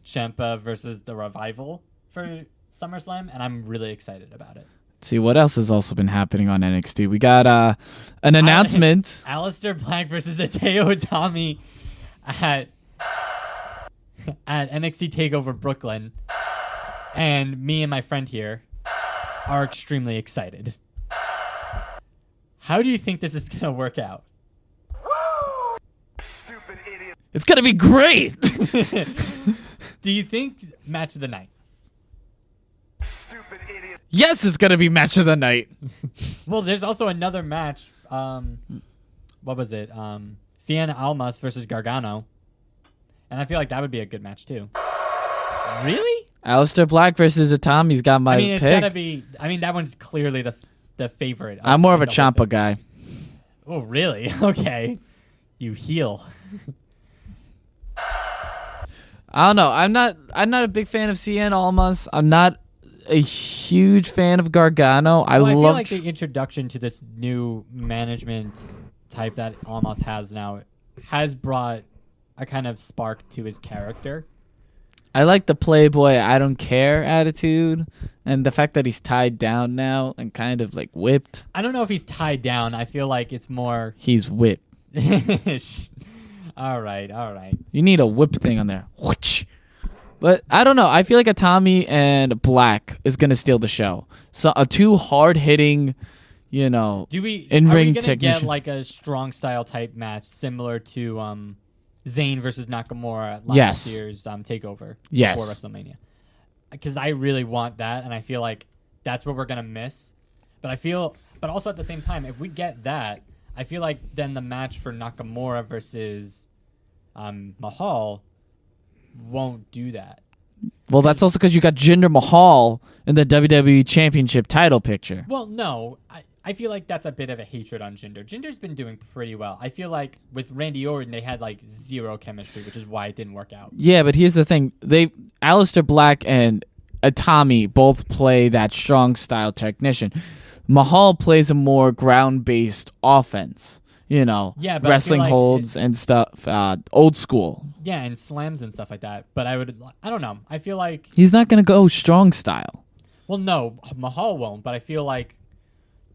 Ciampa versus the Revival for SummerSlam, and I'm really excited about it. Let's see what else has also been happening on NXT. We got an announcement. Aleister Black versus Hideo Itami at NXT TakeOver Brooklyn, and me and my friend here are extremely excited. How do you think this is gonna work out? Stupid idiot. It's gonna be great. Do you think match of the night? Stupid idiot. Yes, it's gonna be match of the night. Well, there's also another match. What was it? Cien Almas versus Gargano, and I feel like that would be a good match too. Really? Aleister Black versus Itami's got my it's pick. gotta be. That one's clearly the favorite. I'm more of a Ciampa guy. Oh, really? Okay. You heel. I don't know. I'm not a big fan of Cien Almas. I'm not a huge fan of Gargano. I feel love like the introduction to this new management type that Almas has now has brought a kind of spark to his character. I like the playboy, I don't care attitude, and the fact that he's tied down now and kind of like whipped. I don't know if he's tied down. I feel like it's more... He's whipped. All right. You need a whip thing on there. But I don't know. I feel like Itami and Black is going to steal the show. So a two hard-hitting, in-ring are we going to technician. get like a strong style type match similar to Zayn versus Nakamura at last year's TakeOver Yes. before WrestleMania? Because I really want that, and I feel like that's what we're going to miss. But also at the same time, if we get that, I feel like then the match for Nakamura versus Mahal won't do that. Well, that's also because you got Jinder Mahal in the WWE Championship title picture. Well, no. I feel like that's a bit of a hatred on Jinder. Jinder's been doing pretty well. I feel like with Randy Orton, they had like zero chemistry, which is why it didn't work out. Yeah, but here's the thing. Aleister Black and Itami both play that strong style technician. Mahal plays a more ground-based offense. Yeah, but wrestling I feel like holds and stuff, old school. Yeah, and slams and stuff like that. But I don't know. I feel like... He's not going to go strong style. Well, no, Mahal won't, but I feel like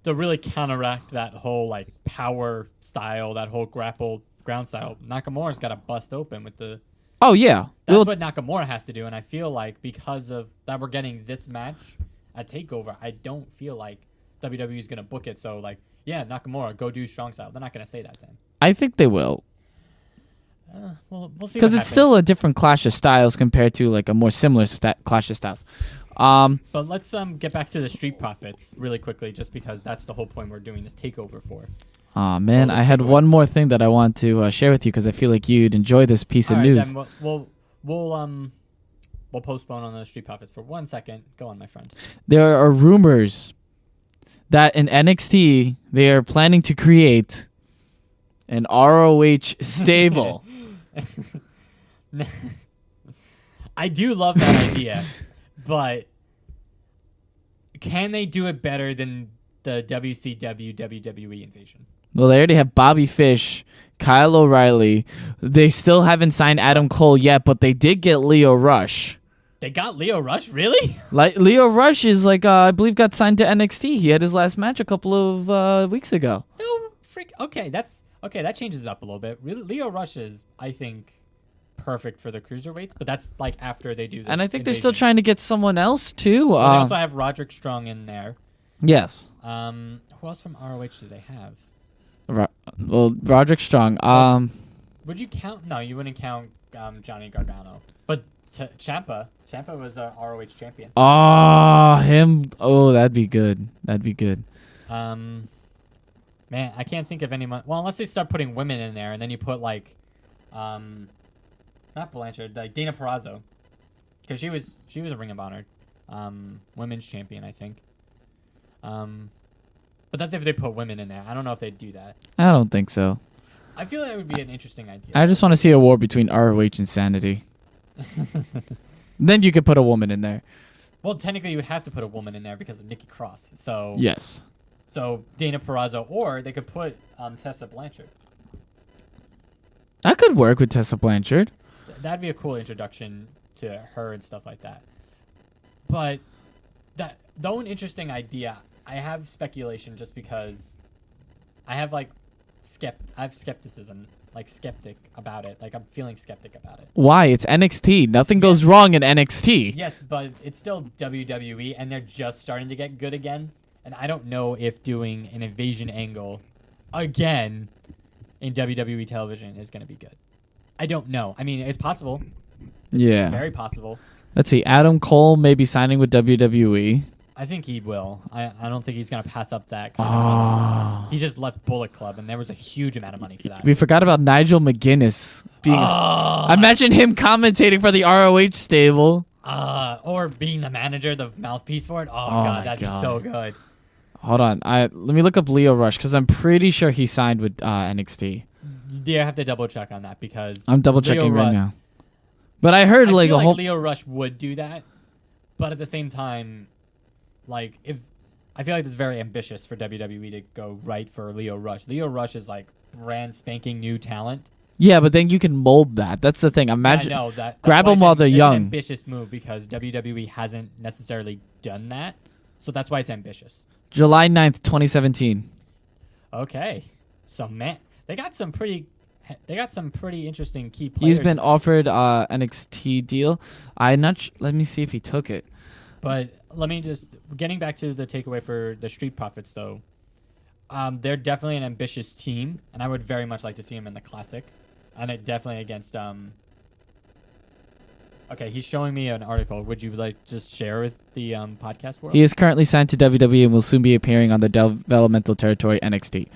to really counteract that whole like power style, that whole grapple ground style, Nakamura's got to bust open with the... Oh, yeah. That's what Nakamura has to do, and I feel like because of that we're getting this match at TakeOver, I don't feel like WWE is going to book it. So, like, yeah, Nakamura, go do strong style. They're not going to say that to him. I think they will. Well, we'll see. Because it's still a different clash of styles compared to like a more similar clash of styles. But let's get back to the Street Profits really quickly, just because that's the whole point we're doing this TakeOver for. Oh man, I had one more thing that I want to share with you because I feel like you'd enjoy this piece of news. Then we'll postpone on the Street Profits for 1 second. Go on, my friend. There are rumors that in NXT they are planning to create an ROH stable. I do love that idea, but can they do it better than the WCW WWE invasion? Well, they already have Bobby Fish, Kyle O'Reilly. They still haven't signed Adam Cole yet, but they did get Leo Rush. They got Leo Rush, really? Like Leo Rush is like I believe got signed to NXT. He had his last match a couple of weeks ago. No, freak. Okay, that changes up a little bit. Really, Leo Rush is, I think, perfect for the cruiserweights, but that's like after they do this. And I think they're still invasion. trying to get someone else too. Well, they also have Roderick Strong in there. Yes. Who else from ROH do they have? Well, Roderick Strong. Would you count? No, you wouldn't count Johnny Gargano. But Ciampa was a ROH champion. Him. Oh, that'd be good. That'd be good. Man, I can't think of anyone. Well, unless they start putting women in there, and then you put like, not Blanchard, like Dana Purrazzo, because she was a Ring of Honor, women's champion, I think. But that's if they put women in there. I don't know if they'd do that. I don't think so. I feel that would be an interesting idea. I just want to see a war between ROH and Sanity. Then you could put a woman in there. Well, technically, you would have to put a woman in there because of Nikki Cross. So Yes. So Dana Purrazzo, or they could put Tessa Blanchard. That could work with Tessa Blanchard. That'd be a cool introduction to her and stuff like that. But though an interesting idea, I have speculation just because I have skepticism, like skeptic about it. Like I'm feeling skeptic about it. Why? It's NXT. Nothing goes wrong in NXT. Yes, but it's still WWE, and they're just starting to get good again. And I don't know if doing an invasion angle again in WWE television is going to be good. I don't know. I mean, it's possible. Yeah. Very possible. Let's see. Adam Cole may be signing with WWE. I think he will. I don't think he's going to pass up that kind of money. He just left Bullet Club, and there was a huge amount of money for that. We forgot about Nigel McGuinness being. Imagine him commentating for the ROH stable. Or being the manager, the mouthpiece for it. Oh God, that'd be so good. Hold on. Let me look up Leo Rush because I'm pretty sure he signed with NXT. Yeah, I have to double check on that because I'm double checking right now. But I heard I feel a whole. Leo Rush would do that, but at the same time, like if I feel like it's very ambitious for WWE to go right for Leo Rush. Leo Rush is like brand spanking new talent. Yeah, but then you can mold that. That's the thing. Imagine. I know that. Grab them while they're young. It's an ambitious move because WWE hasn't necessarily done that, so that's why it's ambitious. July 9th, 2017. Okay, so man, they got some pretty interesting key players. He's been offered NXT deal. Let me see if he took it. But let me just getting back to the takeaway for the Street Profits though. They're definitely an ambitious team, and I would very much like to see him in the Classic, and it definitely against. Okay, he's showing me an article. Would you like just share with the podcast world? He is currently signed to WWE and will soon be appearing on the developmental territory NXT.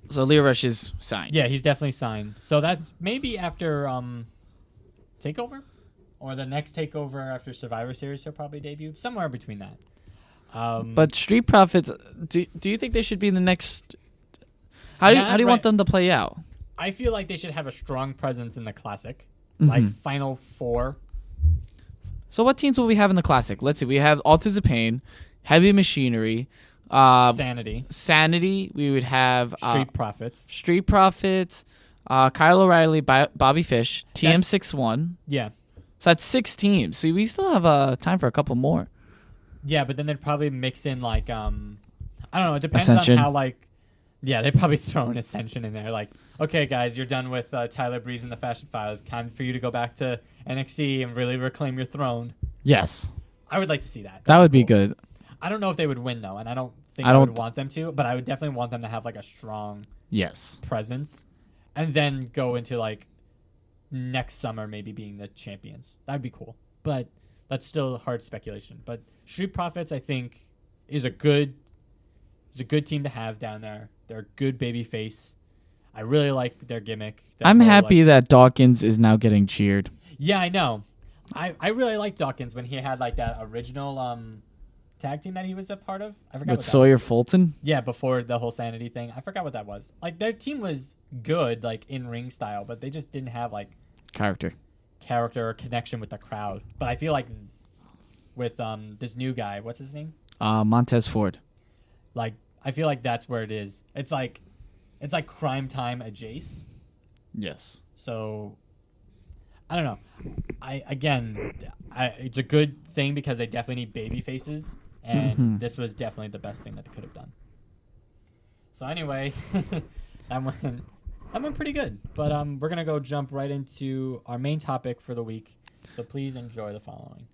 So Leo Rush is signed. Yeah, he's definitely signed. So that's maybe after Takeover, or the next Takeover after Survivor Series. He'll probably debut somewhere between that. But Street Profits, do you think they should be in the next? How do you want them to play out? I feel like they should have a strong presence in the Classic, like Final Four. So what teams will we have in the Classic? Let's see. We have Authors of Pain, Heavy Machinery, Sanity. We would have Street Profits, Kyle O'Reilly, Bobby Fish, TM61. Yeah. So that's 6 teams. So we still have time for a couple more. Yeah, but then they'd probably mix in like I don't know. It depends Ascension. on how they'd probably throw an Ascension in there. Like, okay, guys, you're done with Tyler Breeze and the Fashion Files. Time for you to go back to NXT and really reclaim your throne. Yes. I would like to see that. That would be good. I don't know if they would win though, and I don't think I would want them to, but I would definitely want them to have like a strong presence, and then go into like next summer maybe being the champions. That'd be cool, but that's still hard speculation. But Street Profits, I think, is a good team to have down there. They're a good baby face. I really like their gimmick. I'm happy that Dawkins is now getting cheered. Yeah, I know. I really liked Dawkins when he had like that original tag team that he was a part of. I forgot with Sawyer Fulton. Yeah, before the whole Sanity thing. I forgot what that was. Like their team was good, like in ring style, but they just didn't have like character or connection with the crowd. But I feel like with this new guy, what's his name? Montez Ford. Like I feel like that's where it is. It's like Crime Time Jace. Yes. So I don't know. It's a good thing because they definitely need baby faces, and this was definitely the best thing that they could have done. So anyway, That went pretty good. But we're going to go jump right into our main topic for the week. So please enjoy the following.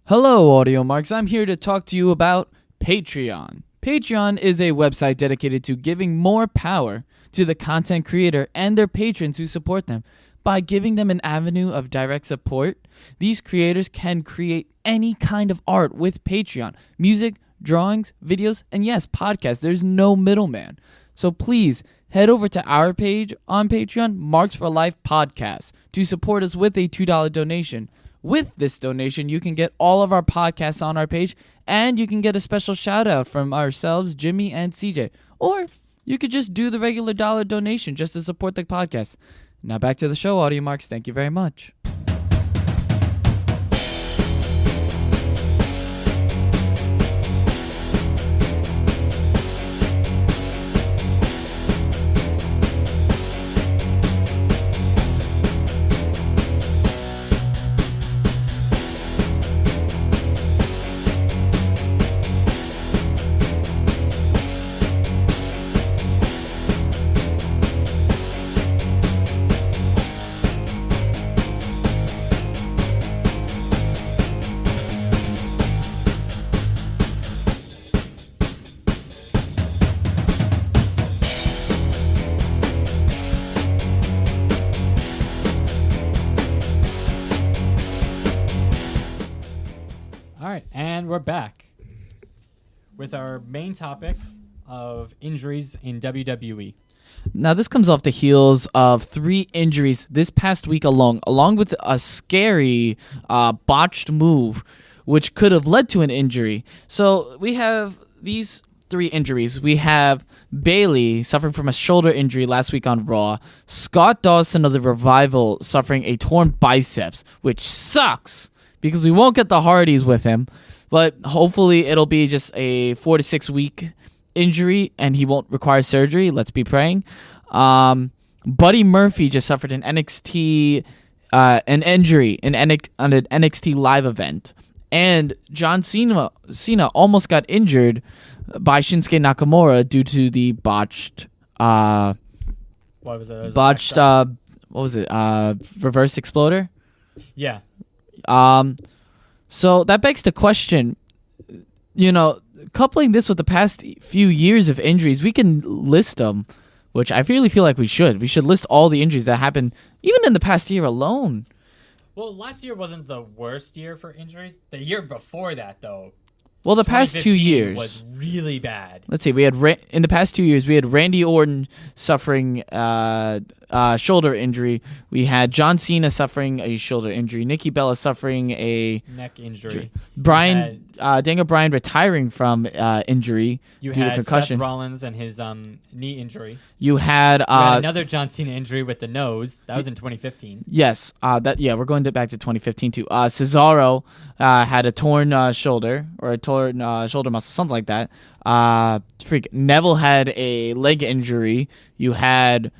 Hello, Audio Marks. I'm here to talk to you about Patreon. Patreon is a website dedicated to giving more power to the content creator and their patrons who support them. By giving them an avenue of direct support, these creators can create any kind of art with Patreon. Music, drawings, videos, and yes, podcasts. There's no middleman. So please head over to our page on Patreon, Marks for Life Podcast, to support us with a $2 donation. With this donation, you can get all of our podcasts on our page, and you can get a special shout out from ourselves, Jimmy and CJ. Or you could just do the regular dollar donation just to support the podcast. Now back to the show, Audio Marks. Thank you very much. All right, and we're back with our main topic of injuries in WWE. Now, this comes off the heels of 3 injuries this past week along with a scary botched move, which could have led to an injury. So we have these 3 injuries. We have Bayley suffering from a shoulder injury last week on Raw. Scott Dawson of the Revival suffering a torn biceps, which sucks because we won't get the Hardys with him. But hopefully it'll be just a 4 to 6 week injury and he won't require surgery. Let's be praying. Buddy Murphy just suffered an NXT an injury on an NXT live event. And John Cena almost got injured by Shinsuke Nakamura due to the botched What was it? what was it? Reverse exploder? Yeah. So that begs the question, coupling this with the past few years of injuries, we can list them, which I really feel like we should. We should list all the injuries that happened even in the past year alone. Well, last year wasn't the worst year for injuries. The year before that, though. Well, the past 2 years was really bad. Let's see. We had in the past 2 years, we had Randy Orton suffering shoulder injury. We had John Cena suffering a shoulder injury. Nikki Bella suffering a neck injury. Daniel Bryan retiring from injury due to concussion. Seth Rollins and his knee injury. You had another John Cena injury with the nose. That was in 2015. Yes. We're going back to 2015 too. Cesaro had a torn shoulder or a torn shoulder muscle, something like that. Neville had a leg injury. You had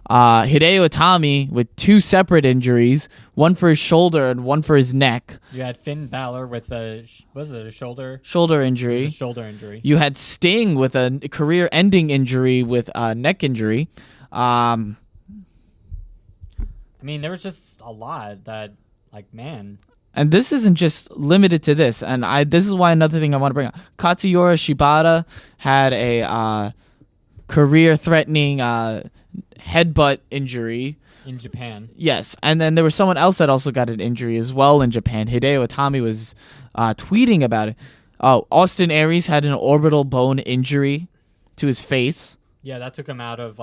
Hideo Itami with 2 separate injuries, one for his shoulder and one for his neck. You had Finn Balor with a shoulder? Shoulder injury. It was a shoulder injury. You had Sting with a career-ending injury with a neck injury. I mean, there was just a lot that, man. And this isn't just limited to this. And this is why another thing I want to bring up. Katsuyori Shibata had a career-threatening headbutt injury. In Japan. Yes. And then there was someone else that also got an injury as well in Japan. Hideo Itami was tweeting about it. Oh, Austin Aries had an orbital bone injury to his face. Yeah, that took him out of,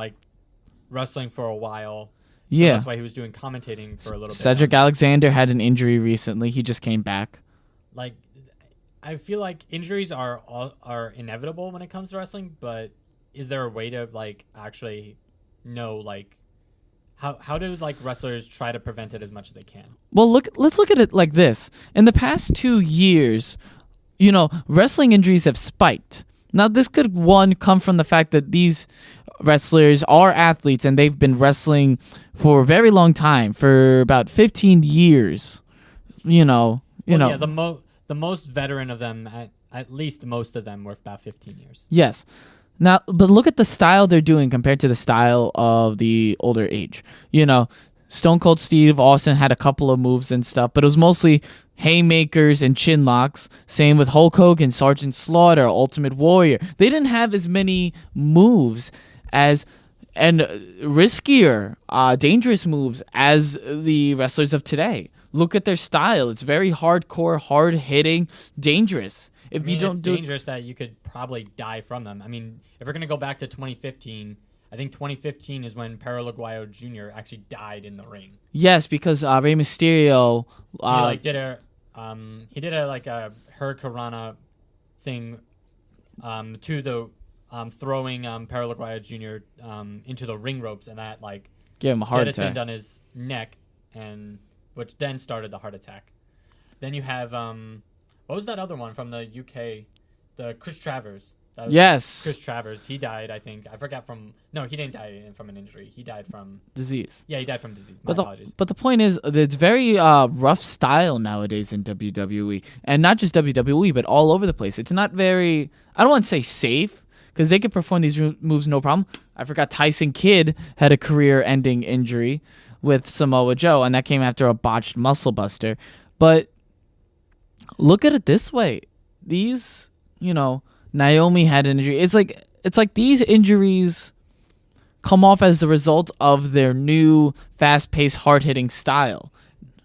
wrestling for a while. So yeah. That's why he was doing commentating for a little bit. Cedric Alexander had an injury recently. He just came back. I feel like injuries are inevitable when it comes to wrestling, but is there a way to, actually know, how do wrestlers try to prevent it as much as they can? Well, let's look at it like this. In the past 2 years, wrestling injuries have spiked. Now, this could, come from the fact that these wrestlers are athletes and they've been wrestling for a very long time, for about 15 years. Yeah, the most veteran of them, at least most of them, were about 15 years. Yes. Now, but look at the style they're doing compared to the style of the older age. Stone Cold Steve Austin had a couple of moves and stuff, but it was mostly haymakers and chin locks. Same with Hulk Hogan, Sergeant Slaughter, Ultimate Warrior. They didn't have as many moves and riskier, dangerous moves as the wrestlers of today. Look at their style. It's very hardcore, hard-hitting, dangerous. If you don't it's do dangerous that you could probably die from them. I mean, if we're going to go back to 2015, I think 2015 is when Perro Aguayo Jr. actually died in the ring. Yes, because Rey Mysterio He did a Hurricanrana thing to the throwing Perro Aguayo Jr. Into the ring ropes, and that gave him a heart jettisoned attack. on his neck, and which then started the heart attack. Then you have what was that other one from the UK? The Chris Travers. That was Yes. Chris Travers. He died, I think. I forgot No, he didn't die from an injury. He died from Disease. Yeah, he died from disease. My apologies. But the point is, that it's very rough style nowadays in WWE. And not just WWE, but all over the place. It's not very, I don't want to say safe, because they could perform these moves no problem. I forgot Tyson Kidd had a career-ending injury with Samoa Joe, and that came after a botched muscle buster. But look at it this way. These, Naomi had an injury. It's like these injuries come off as the result of their new fast-paced, hard-hitting style.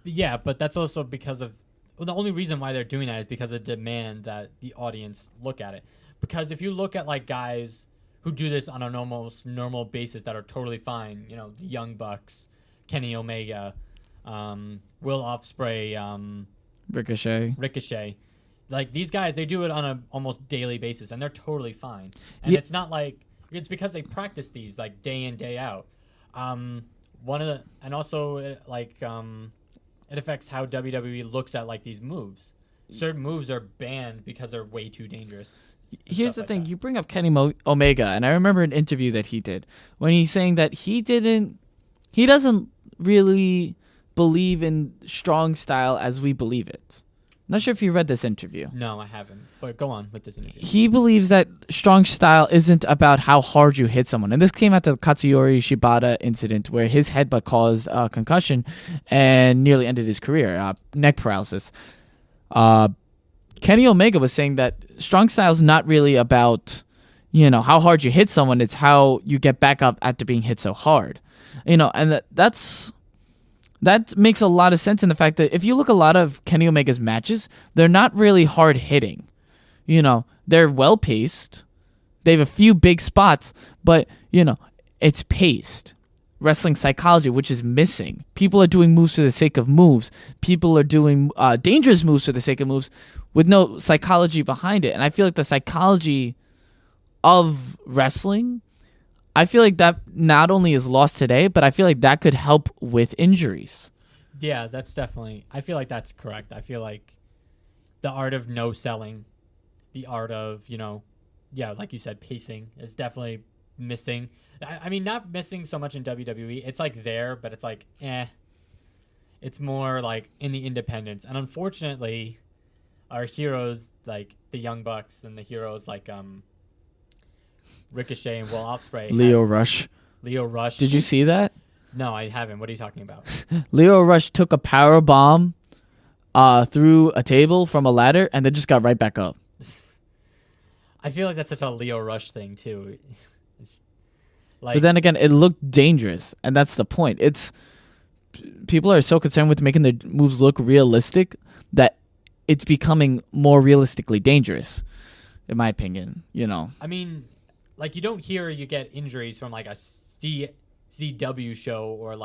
Yeah, but that's also because of the only reason why they're doing that is because of the demand that the audience look at it. Because if you look at guys who do this on a normal basis that are totally fine, the Young Bucks, Kenny Omega, Will Ospreay, Ricochet. These guys, they do it on a almost daily basis, and they're totally fine. And it's not it's because they practice these day in, day out. It affects how WWE looks at these moves. Certain moves are banned because they're way too dangerous. Here's the thing: you bring up Kenny Omega, and I remember an interview that he did when he's saying that he doesn't really believe in strong style as we believe it. Not sure if you read this interview. No, I haven't. But go on with this interview. He believes that strong style isn't about how hard you hit someone. And this came after the Katsuyori Shibata incident where his headbutt caused a concussion and nearly ended his career, neck paralysis. Kenny Omega was saying that strong style is not really about, how hard you hit someone. It's how you get back up after being hit so hard. And that makes a lot of sense in the fact that if you look at a lot of Kenny Omega's matches, they're not really hard hitting. They're well paced. They have a few big spots, but it's paced. Wrestling psychology, which is missing. People are doing moves for the sake of moves. People are doing dangerous moves for the sake of moves with no psychology behind it. And I feel like the psychology of wrestling, I feel like that not only is lost today, but I feel like that could help with injuries. Yeah, that's definitely... I feel like that's correct. I feel like the art of no selling, the art of, like you said, pacing is definitely missing. I mean, not missing so much in WWE. It's there, but it's It's more in the independents. And unfortunately, our heroes, the Young Bucks and the heroes Ricochet and Will Ospreay. Leo Rush. Did you see that? No, I haven't. What are you talking about? Leo Rush took a power bomb through a table from a ladder and then just got right back up. I feel like that's such a Leo Rush thing too. But then again, it looked dangerous, and that's the point. People are so concerned with making their moves look realistic that it's becoming more realistically dangerous, in my opinion. I mean, you don't hear you get injuries from a CW show or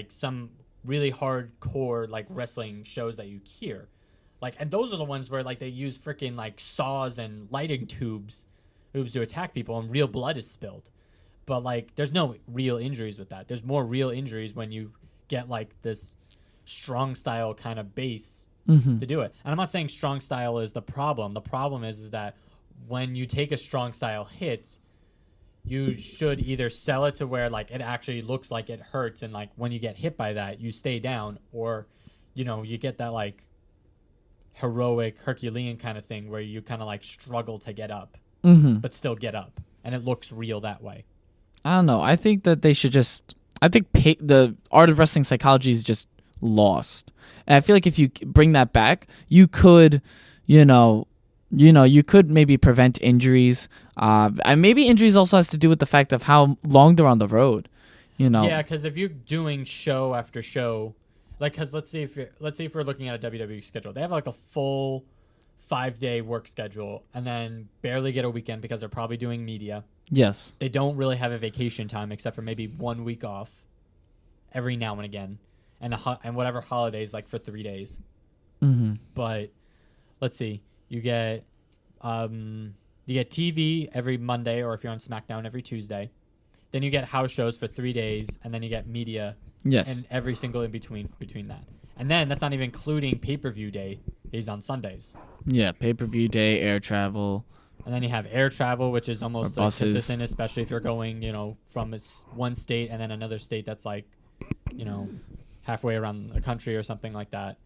some really hardcore wrestling shows that you hear. And those are the ones where they use freaking saws and lighting tubes to attack people and real blood is spilled. But there's no real injuries with that. There's more real injuries when you get this strong style kind of base to do it. And I'm not saying strong style is the problem. The problem is that when you take a strong style hit, you should either sell it to where it actually looks like it hurts, and when you get hit by that, you stay down, or you get that heroic Herculean kind of thing where you kind of struggle to get up, but still get up. and it looks real that way. I don't know. I think that they should just. I think the art of wrestling psychology is just lost, and I feel like if you bring that back, you could, you could maybe prevent injuries. And maybe injuries also has to do with the fact of how long they're on the road. Yeah, because if you're doing show after show, like, because let's see if we're looking at a WWE schedule, they have like a full 5-day work schedule, and then barely get a weekend because they're probably doing media. Yes. They don't really have a vacation time except for maybe 1 week off every now and again, and whatever holidays, like for 3 days. Mm-hmm. But let's see, you get TV every Monday, or if you're on Smackdown, every Tuesday. Then you get house shows for 3 days, and then you get media. Yes. And every single in between that. And then that's not even including pay-per-view day. He's on Sundays. Yeah, pay-per-view day, air travel. And then you have air travel, which is almost like consistent, especially if you're going, from one state and then another state that's like, halfway around the country or something like that.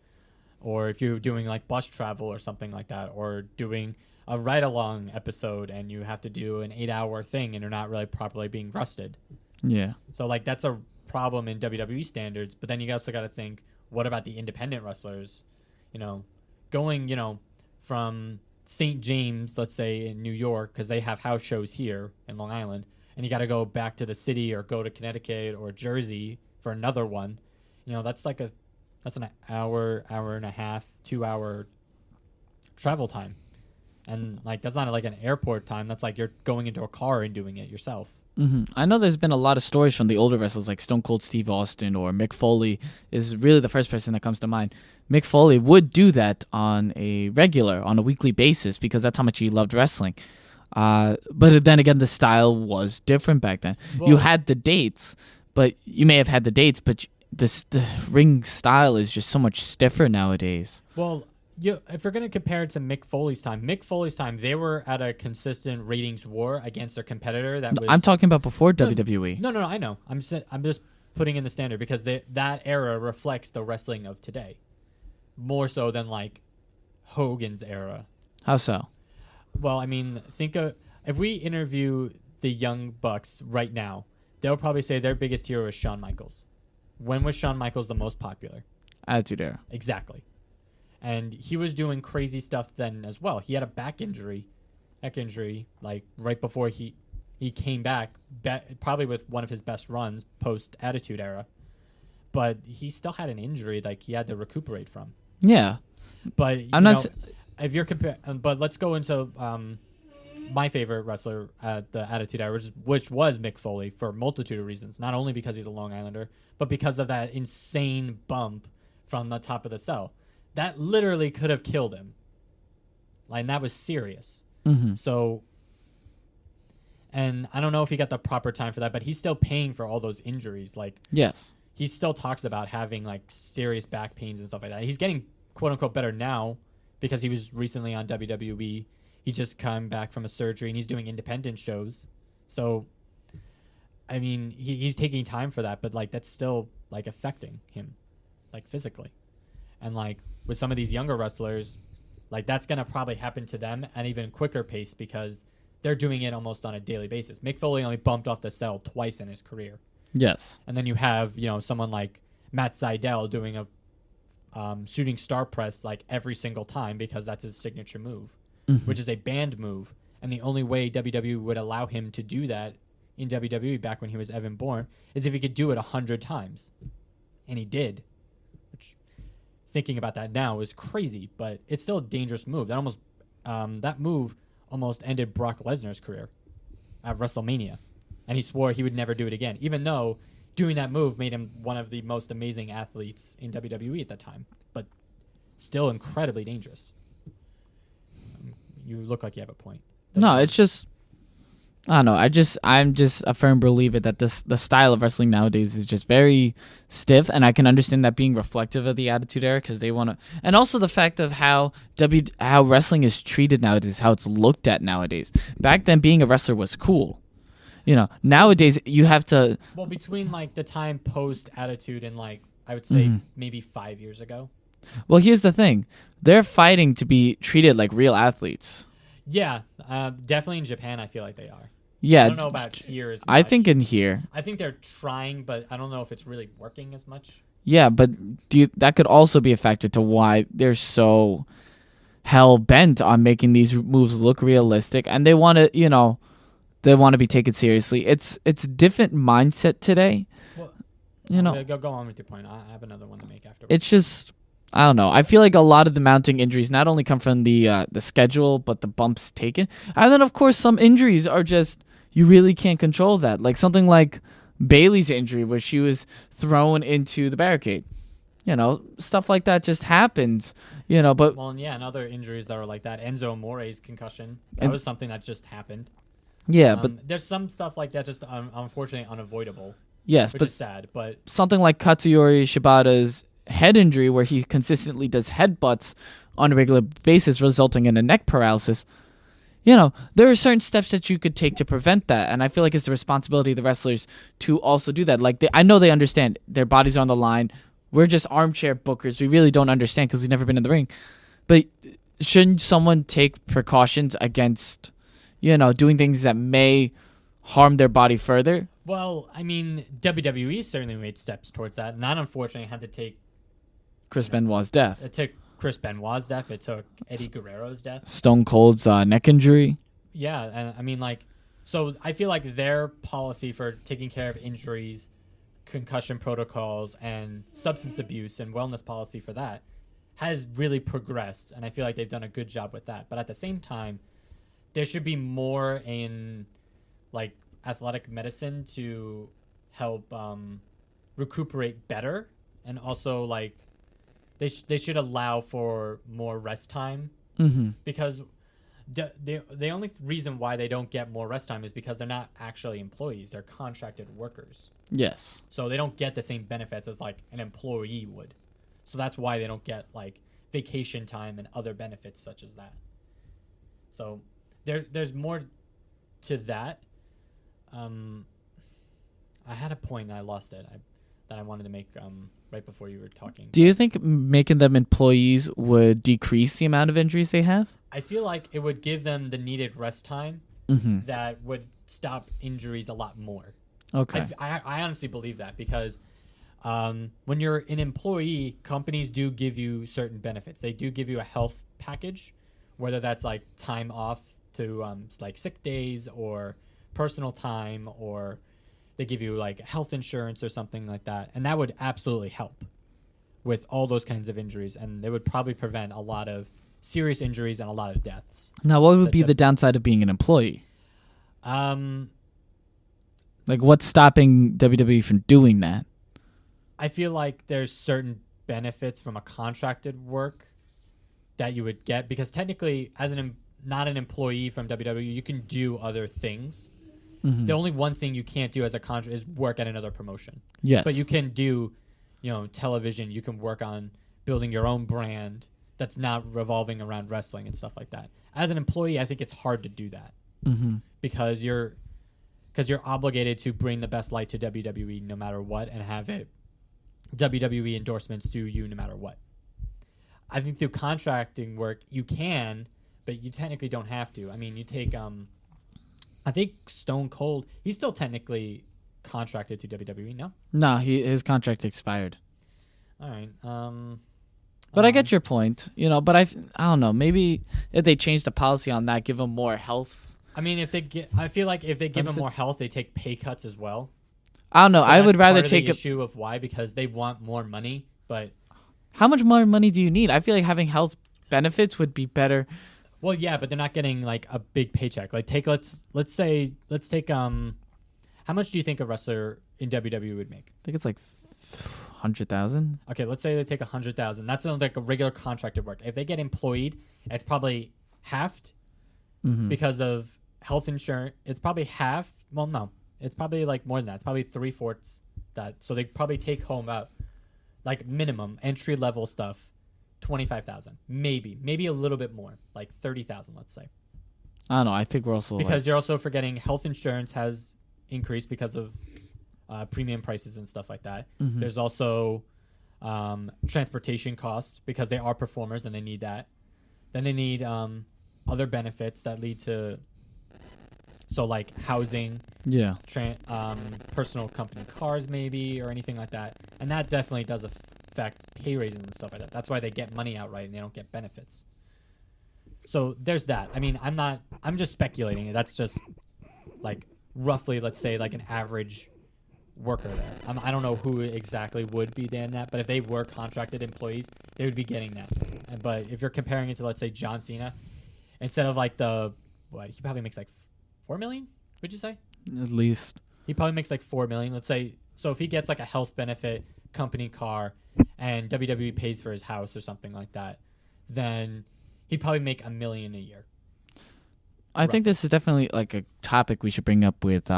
Or if you're doing like bus travel or something like that, or doing a ride-along episode and you have to do an 8-hour thing and you're not really properly being rested. Yeah. So like that's a problem in WWE standards. But then you also got to think, what about the independent wrestlers? Going, from St. James, let's say in New York, because they have house shows here in Long Island, and you got to go back to the city or go to Connecticut or Jersey for another one. That's like that's an hour and a half, 2-hour travel time. And like that's not like an airport time. That's like you're going into a car and doing it yourself. Mm-hmm. I know there's been a lot of stories from the older wrestlers like Stone Cold Steve Austin or Mick Foley is really the first person that comes to mind. Mick Foley would do that on a weekly basis because that's how much he loved wrestling. But then again, the style was different back then. Well, you had the dates, but the ring style is just so much stiffer nowadays. Well, if we're going to compare it to Mick Foley's time, they were at a consistent ratings war against their competitor. I'm talking about before WWE. No, I know. I'm just putting in the standard because that era reflects the wrestling of today, more so than like Hogan's era. How so? Well, I mean, think of if we interview the Young Bucks right now, they'll probably say their biggest hero is Shawn Michaels. When was Shawn Michaels the most popular? Attitude Era. Exactly. And he was doing crazy stuff then as well. He had a neck injury, like right before he came back, probably with one of his best runs post Attitude Era. But he still had an injury like he had to recuperate from. Yeah, but if you're but let's go into my favorite wrestler at the Attitude Era, which was Mick Foley for a multitude of reasons. Not only because he's a Long Islander, but because of that insane bump from the top of the cell. That literally could have killed him. Like, and that was serious. Mm-hmm. So, and I don't know if he got the proper time for that, but he's still paying for all those injuries. Like, yes, he still talks about having like serious back pains and stuff like that. He's getting quote unquote better now because he was recently on WWE. He just come back from a surgery and he's doing independent shows. So, I mean, he's taking time for that, but like that's still like affecting him, like physically, and like. With some of these younger wrestlers, like that's going to probably happen to them at an even quicker pace because they're doing it almost on a daily basis. Mick Foley only bumped off the cell twice in his career. Yes. And then you have, someone like Matt Sydal doing a shooting star press like every single time because that's his signature move, which is a banned move. And the only way WWE would allow him to do that in WWE back when he was Evan Bourne is if he could do it 100 times. And he did. Thinking about that now is crazy, but it's still a dangerous move. That move almost ended Brock Lesnar's career at WrestleMania, and he swore he would never do it again, even though doing that move made him one of the most amazing athletes in WWE at that time, but still incredibly dangerous. You look like you have a point. No, it's just I don't know. I'm just a firm believer that the style of wrestling nowadays is just very stiff, and I can understand that being reflective of the Attitude Era because they want to, and also the fact of how wrestling is treated nowadays, how it's looked at nowadays. Back then, being a wrestler was cool. Nowadays you have to. Well, between like the time post Attitude and like I would say maybe 5 years ago. Well, here's the thing: they're fighting to be treated like real athletes. Yeah, definitely in Japan, I feel like they are. Yeah, I don't know about here as much. I think in here. I think they're trying, but I don't know if it's really working as much. Yeah, but that could also be a factor to why they're so hell bent on making these moves look realistic, and they want to, they want to be taken seriously. It's a different mindset today. Well, go on with your point. I have another one to make after. It's just, I don't know. I feel like a lot of the mounting injuries not only come from the schedule, but the bumps taken, and then of course some injuries are just you really can't control that. Like something like Bailey's injury, where she was thrown into the barricade. Stuff like that just happens. But and other injuries that are like that. Enzo Amore's concussion. That was something that just happened. Yeah, but there's some stuff like that just unfortunately unavoidable. Yes, which but is sad. But something like Katsuyori Shibata's head injury, where he consistently does headbutts on a regular basis, resulting in a neck paralysis. There are certain steps that you could take to prevent that, and I feel like it's the responsibility of the wrestlers to also do that. Like I know they understand their bodies are on the line. We're just armchair bookers. We really don't understand because we've never been in the ring. But shouldn't someone take precautions against, doing things that may harm their body further? Well, I mean, WWE certainly made steps towards that, and that unfortunately had to take Chris Benoit's death. It took Chris Benoit's death. It took Eddie Guerrero's death. Stone Cold's neck injury. Yeah, and I mean, so I feel like their policy for taking care of injuries, concussion protocols, and substance abuse and wellness policy for that has really progressed, and I feel like they've done a good job with that. But at the same time, there should be more in athletic medicine to help recuperate better, and also they should allow for more rest time, because the only reason why they don't get more rest time is because they're not actually employees; they're contracted workers. Yes. So they don't get the same benefits as an employee would. So that's why they don't get vacation time and other benefits such as that. So there's more to that. I had a point and I lost it. That I wanted to make right before you were talking. Do you think making them employees would decrease the amount of injuries they have? I feel like it would give them the needed rest time that would stop injuries a lot more. Okay. I honestly believe that because when you're an employee, companies do give you certain benefits. They do give you a health package, whether that's time off to sick days or personal time, or they give you health insurance or something like that. And that would absolutely help with all those kinds of injuries. And they would probably prevent a lot of serious injuries and a lot of deaths. Now, what would be the downside of being an employee? What's stopping WWE from doing that? I feel like there's certain benefits from a contracted work that you would get, because technically, as not an employee from WWE, you can do other things. The only one thing you can't do as a contract is work at another promotion. Yes. But you can do, television. You can work on building your own brand that's not revolving around wrestling and stuff like that. As an employee, I think it's hard to do that because you're obligated to bring the best light to WWE no matter what, and have it WWE endorsements through you no matter what. I think through contracting work you can, but you technically don't have to. I mean, you take I think Stone Cold, he's still technically contracted to WWE, no? No, his contract expired. All right. But I get your point, but I don't know, maybe if they change the policy on that, give him more health. I mean, I feel like if they give him more health, they take pay cuts as well. I don't know. So I would rather take take issue of why, because they want more money, but how much more money do you need? I feel like having health benefits would be better. Well, yeah, but they're not getting a big paycheck. Let's take how much do you think a wrestler in WWE would make? I think it's 100,000. Okay, let's say they take 100,000. That's a regular contracted work. If they get employed, it's probably halved because of health insurance. It's probably half. Well, no, it's probably more than that. It's probably 3/4 that. So they probably take home about minimum entry level stuff. 25,000, maybe a little bit more, 30,000, let's say. I don't know. I think we're also because you're also forgetting health insurance has increased because of premium prices and stuff like that. There's also transportation costs because they are performers and they need that. Then they need other benefits that lead to. So like housing, Yeah. personal company cars maybe, or anything like that. And that definitely does affect pay raises and stuff like that. That's why they get money outright and they don't get benefits. So there's that. I mean, I'm just speculating. That's just like roughly, let's say, like an average worker there. I don't know who exactly would be in that, but if they were contracted employees, they would be getting that. But if you're comparing it to, let's say, John Cena, instead of like he probably makes like 4 million, would you say? At least. He probably makes like 4 million, let's say. So if he gets like a health benefit, company car, and WWE pays for his house or something like that, then he'd probably make $1 million a year. I think this is definitely like a topic we should bring up with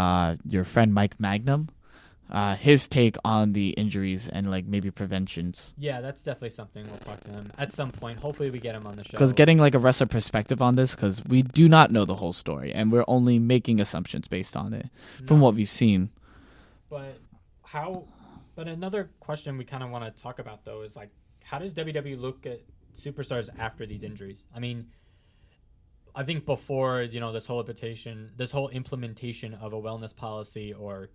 your friend Mike Magnum. His take on the injuries and like maybe preventions. Yeah, that's definitely something we'll talk to him at some point. Hopefully we get him on the show. Because getting like a wrestler perspective on this, because we do not know the whole story and we're only making assumptions based on it from what we've seen. But another question we kind of want to talk about though is like, how does WWE look at superstars after these injuries? I mean, I think before, this whole implementation of a wellness policy or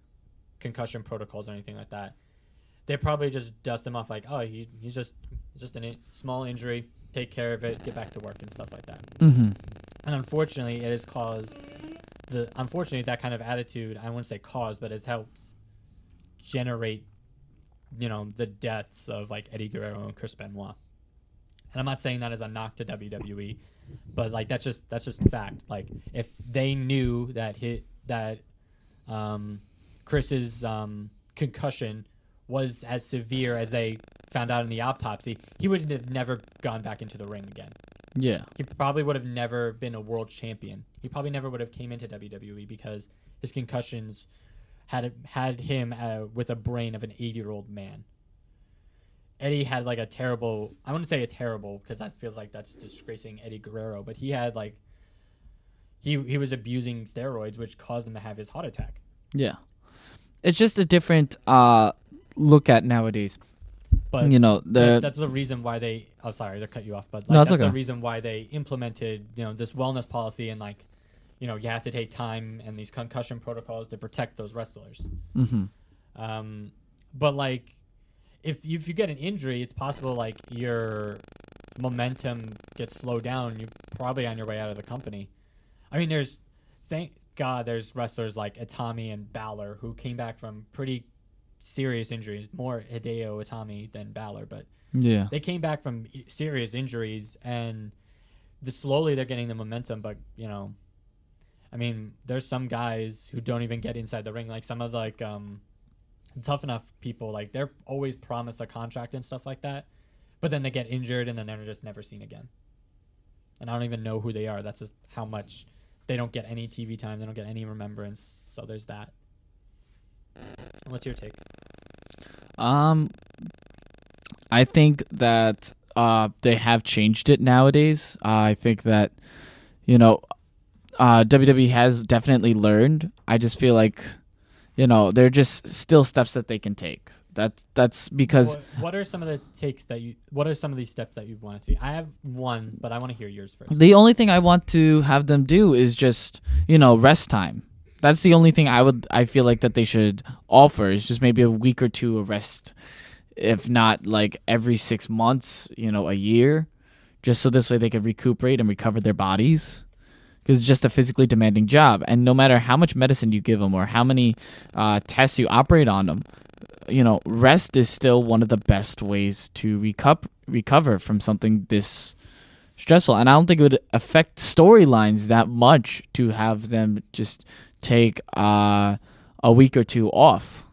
concussion protocols or anything like that, they probably just dust him off like, oh, he's just a small injury, take care of it, get back to work and stuff like that. Mm-hmm. And unfortunately, it has caused that kind of attitude, I wouldn't say cause, but it helps generate, the deaths of like Eddie Guerrero and Chris Benoit. And I'm not saying that as a knock to WWE, but like that's just fact. Like if they knew that Chris's concussion was as severe as they found out in the autopsy, he would have never gone back into the ring again. Yeah. He probably would have never been a world champion. He probably never would have came into WWE because his concussions had him with a brain of an 80-year-old man. Eddie had like a terrible, I wouldn't say a terrible because that feels like that's disgracing Eddie Guerrero, but he had like, he was abusing steroids, which caused him to have his heart attack. Yeah. It's just a different look at nowadays. But that's the reason why they. Oh, sorry to cut you off, but that's the reason why they implemented this wellness policy and like, you have to take time and these concussion protocols to protect those wrestlers. Mm-hmm. But like, if you get an injury, it's possible like your momentum gets slowed down. You're probably on your way out of the company. I mean, thank God there's wrestlers like Itami and Balor who came back from pretty serious injuries, more Hideo Itami than Balor, but yeah, they came back from serious injuries and slowly they're getting the momentum. But I mean, there's some guys who don't even get inside the ring, like some of like Tough Enough people, like they're always promised a contract and stuff like that, but then they get injured and then they're just never seen again. And I don't even know who they are. That's just how much they don't get any TV time. They don't get any remembrance. So there's that. What's your take? I think that they have changed it nowadays. I think that WWE has definitely learned. I just feel like there are just still steps that they can take. That's because what are some of the what are some of these steps that you want to see? I have one, but I want to hear yours first. The only thing I want to have them do is just rest time. That's the only thing I feel like that they should offer is just maybe a week or two of rest, if not like every 6 months, a year, just so this way they can recuperate and recover their bodies. Because it's just a physically demanding job, and no matter how much medicine you give them or how many tests you operate on them, rest is still one of the best ways to recover from something this stressful. And I don't think it would affect storylines that much to have them just take a week or two off.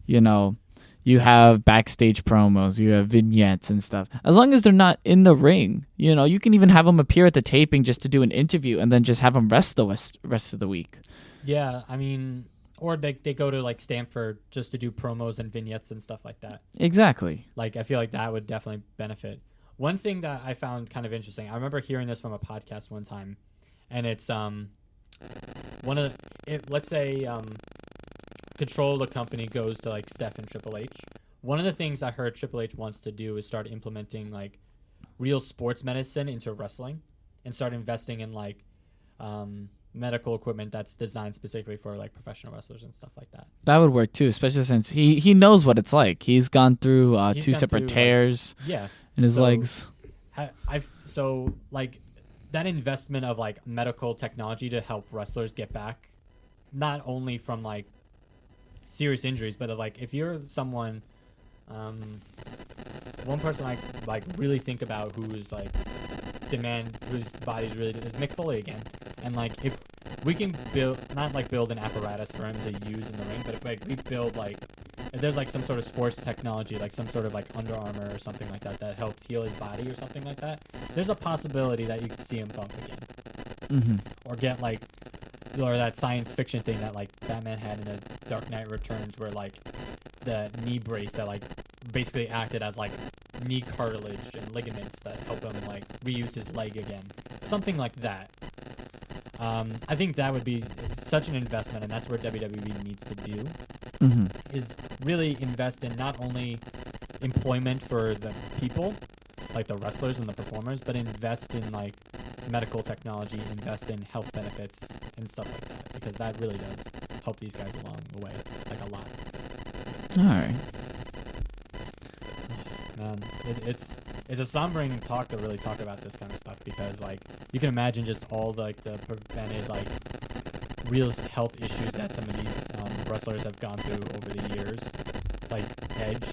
You have backstage promos, you have vignettes and stuff. As long as they're not in the ring, you can even have them appear at the taping just to do an interview and then just have them rest the rest of the week. Yeah, I mean, or they go to like Stanford just to do promos and vignettes and stuff like that. Exactly. Like I feel like that would definitely benefit. One thing that I found kind of interesting, I remember hearing this from a podcast one time, and it's let's say control of the company goes to like Steph and Triple H. One of the things I heard Triple H wants to do is start implementing like real sports medicine into wrestling and start investing in like medical equipment that's designed specifically for like professional wrestlers and stuff like that. That would work too, especially since he knows what it's like. He's gone through He's two gone separate through, tears in his legs. So like that investment of like medical technology to help wrestlers get back, not only from like serious injuries, but like if you're someone, one person I like really think about who's like whose body's really is Mick Foley again. And like if we can build an apparatus for him to use in the ring, but if like we build like if there's like some sort of sports technology, like some sort of like Under Armour or something like that helps heal his body or something like that, there's a possibility that you could see him bump again. Or get like, or that science fiction thing that like Batman had in the Dark Knight Returns, where like the knee brace that like basically acted as like knee cartilage and ligaments that help him like reuse his leg again, something like that. I think that would be such an investment, and that's where WWE needs to do, is really invest in not only employment for the people, like the wrestlers and the performers, but invest in like medical technology, invest in health benefits and stuff like that, because that really does help these guys along the way, like a lot. All right. Man, it's a sombering talk to really talk about this kind of stuff, because like you can imagine just all the prevented like real health issues that some of these wrestlers have gone through over the years, like Edge.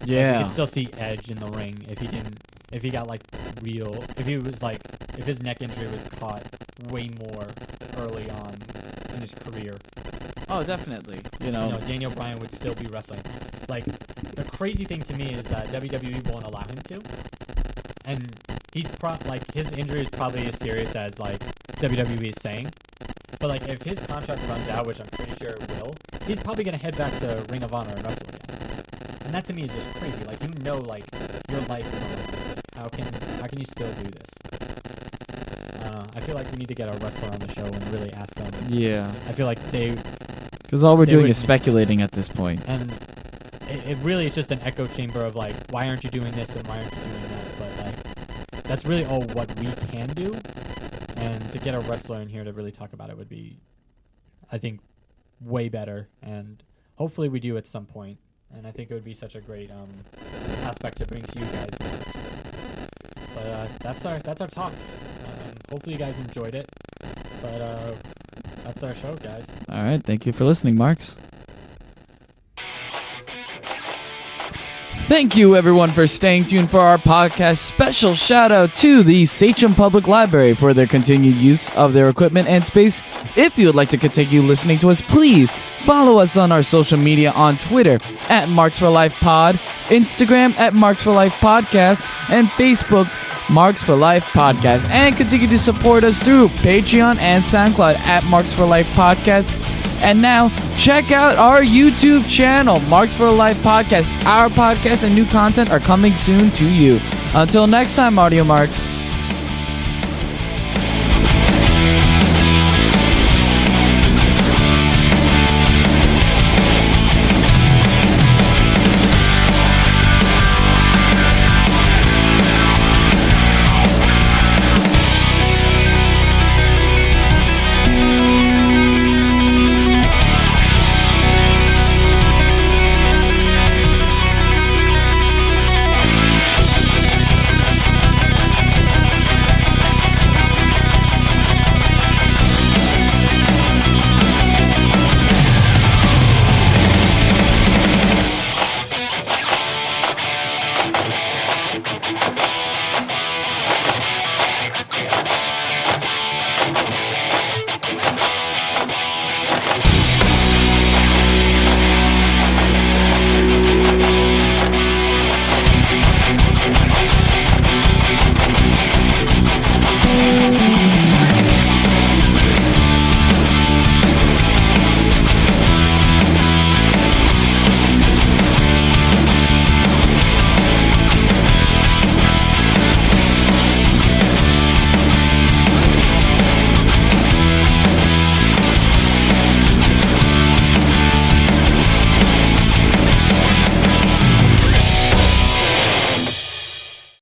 Yeah. Like, you can still see Edge in the ring if he got like if his neck injury was caught way more early on in his career. Oh, definitely. You know, Daniel Bryan would still be wrestling. Like, the crazy thing to me is that WWE won't allow him to. And he's his injury is probably as serious as like WWE is saying. But like, if his contract runs out, which I'm pretty sure it will, he's probably gonna head back to Ring of Honor and wrestle again. And that to me is just crazy. Like, like your life is on the line. How can you still do this? I feel like we need to get a wrestler on the show and really ask them. Yeah. I feel like because all we're doing is speculating at this point. And it really is just an echo chamber of like, why aren't you doing this and why aren't you doing that? But like, that's really all what we can do. And to get a wrestler in here to really talk about it would be, I think, way better. And hopefully we do at some point. And I think it would be such a great aspect to bring to you guys. But that's our talk. Hopefully you guys enjoyed it. But that's our show, guys. All right. Thank you for listening, Marks. Thank you, everyone, for staying tuned for our podcast. Special shout out to the Sachem Public Library for their continued use of their equipment and space. If you would like to continue listening to us, please follow us on our social media on Twitter at Marks for Life Pod, Instagram at Marks for Life Podcast, and Facebook Marks for Life Podcast. And continue to support us through Patreon and SoundCloud at Marks for Life Podcast. And now, check out our YouTube channel, Marks for Life Podcast. Our podcast and new content are coming soon to you. Until next time, Audio Marks.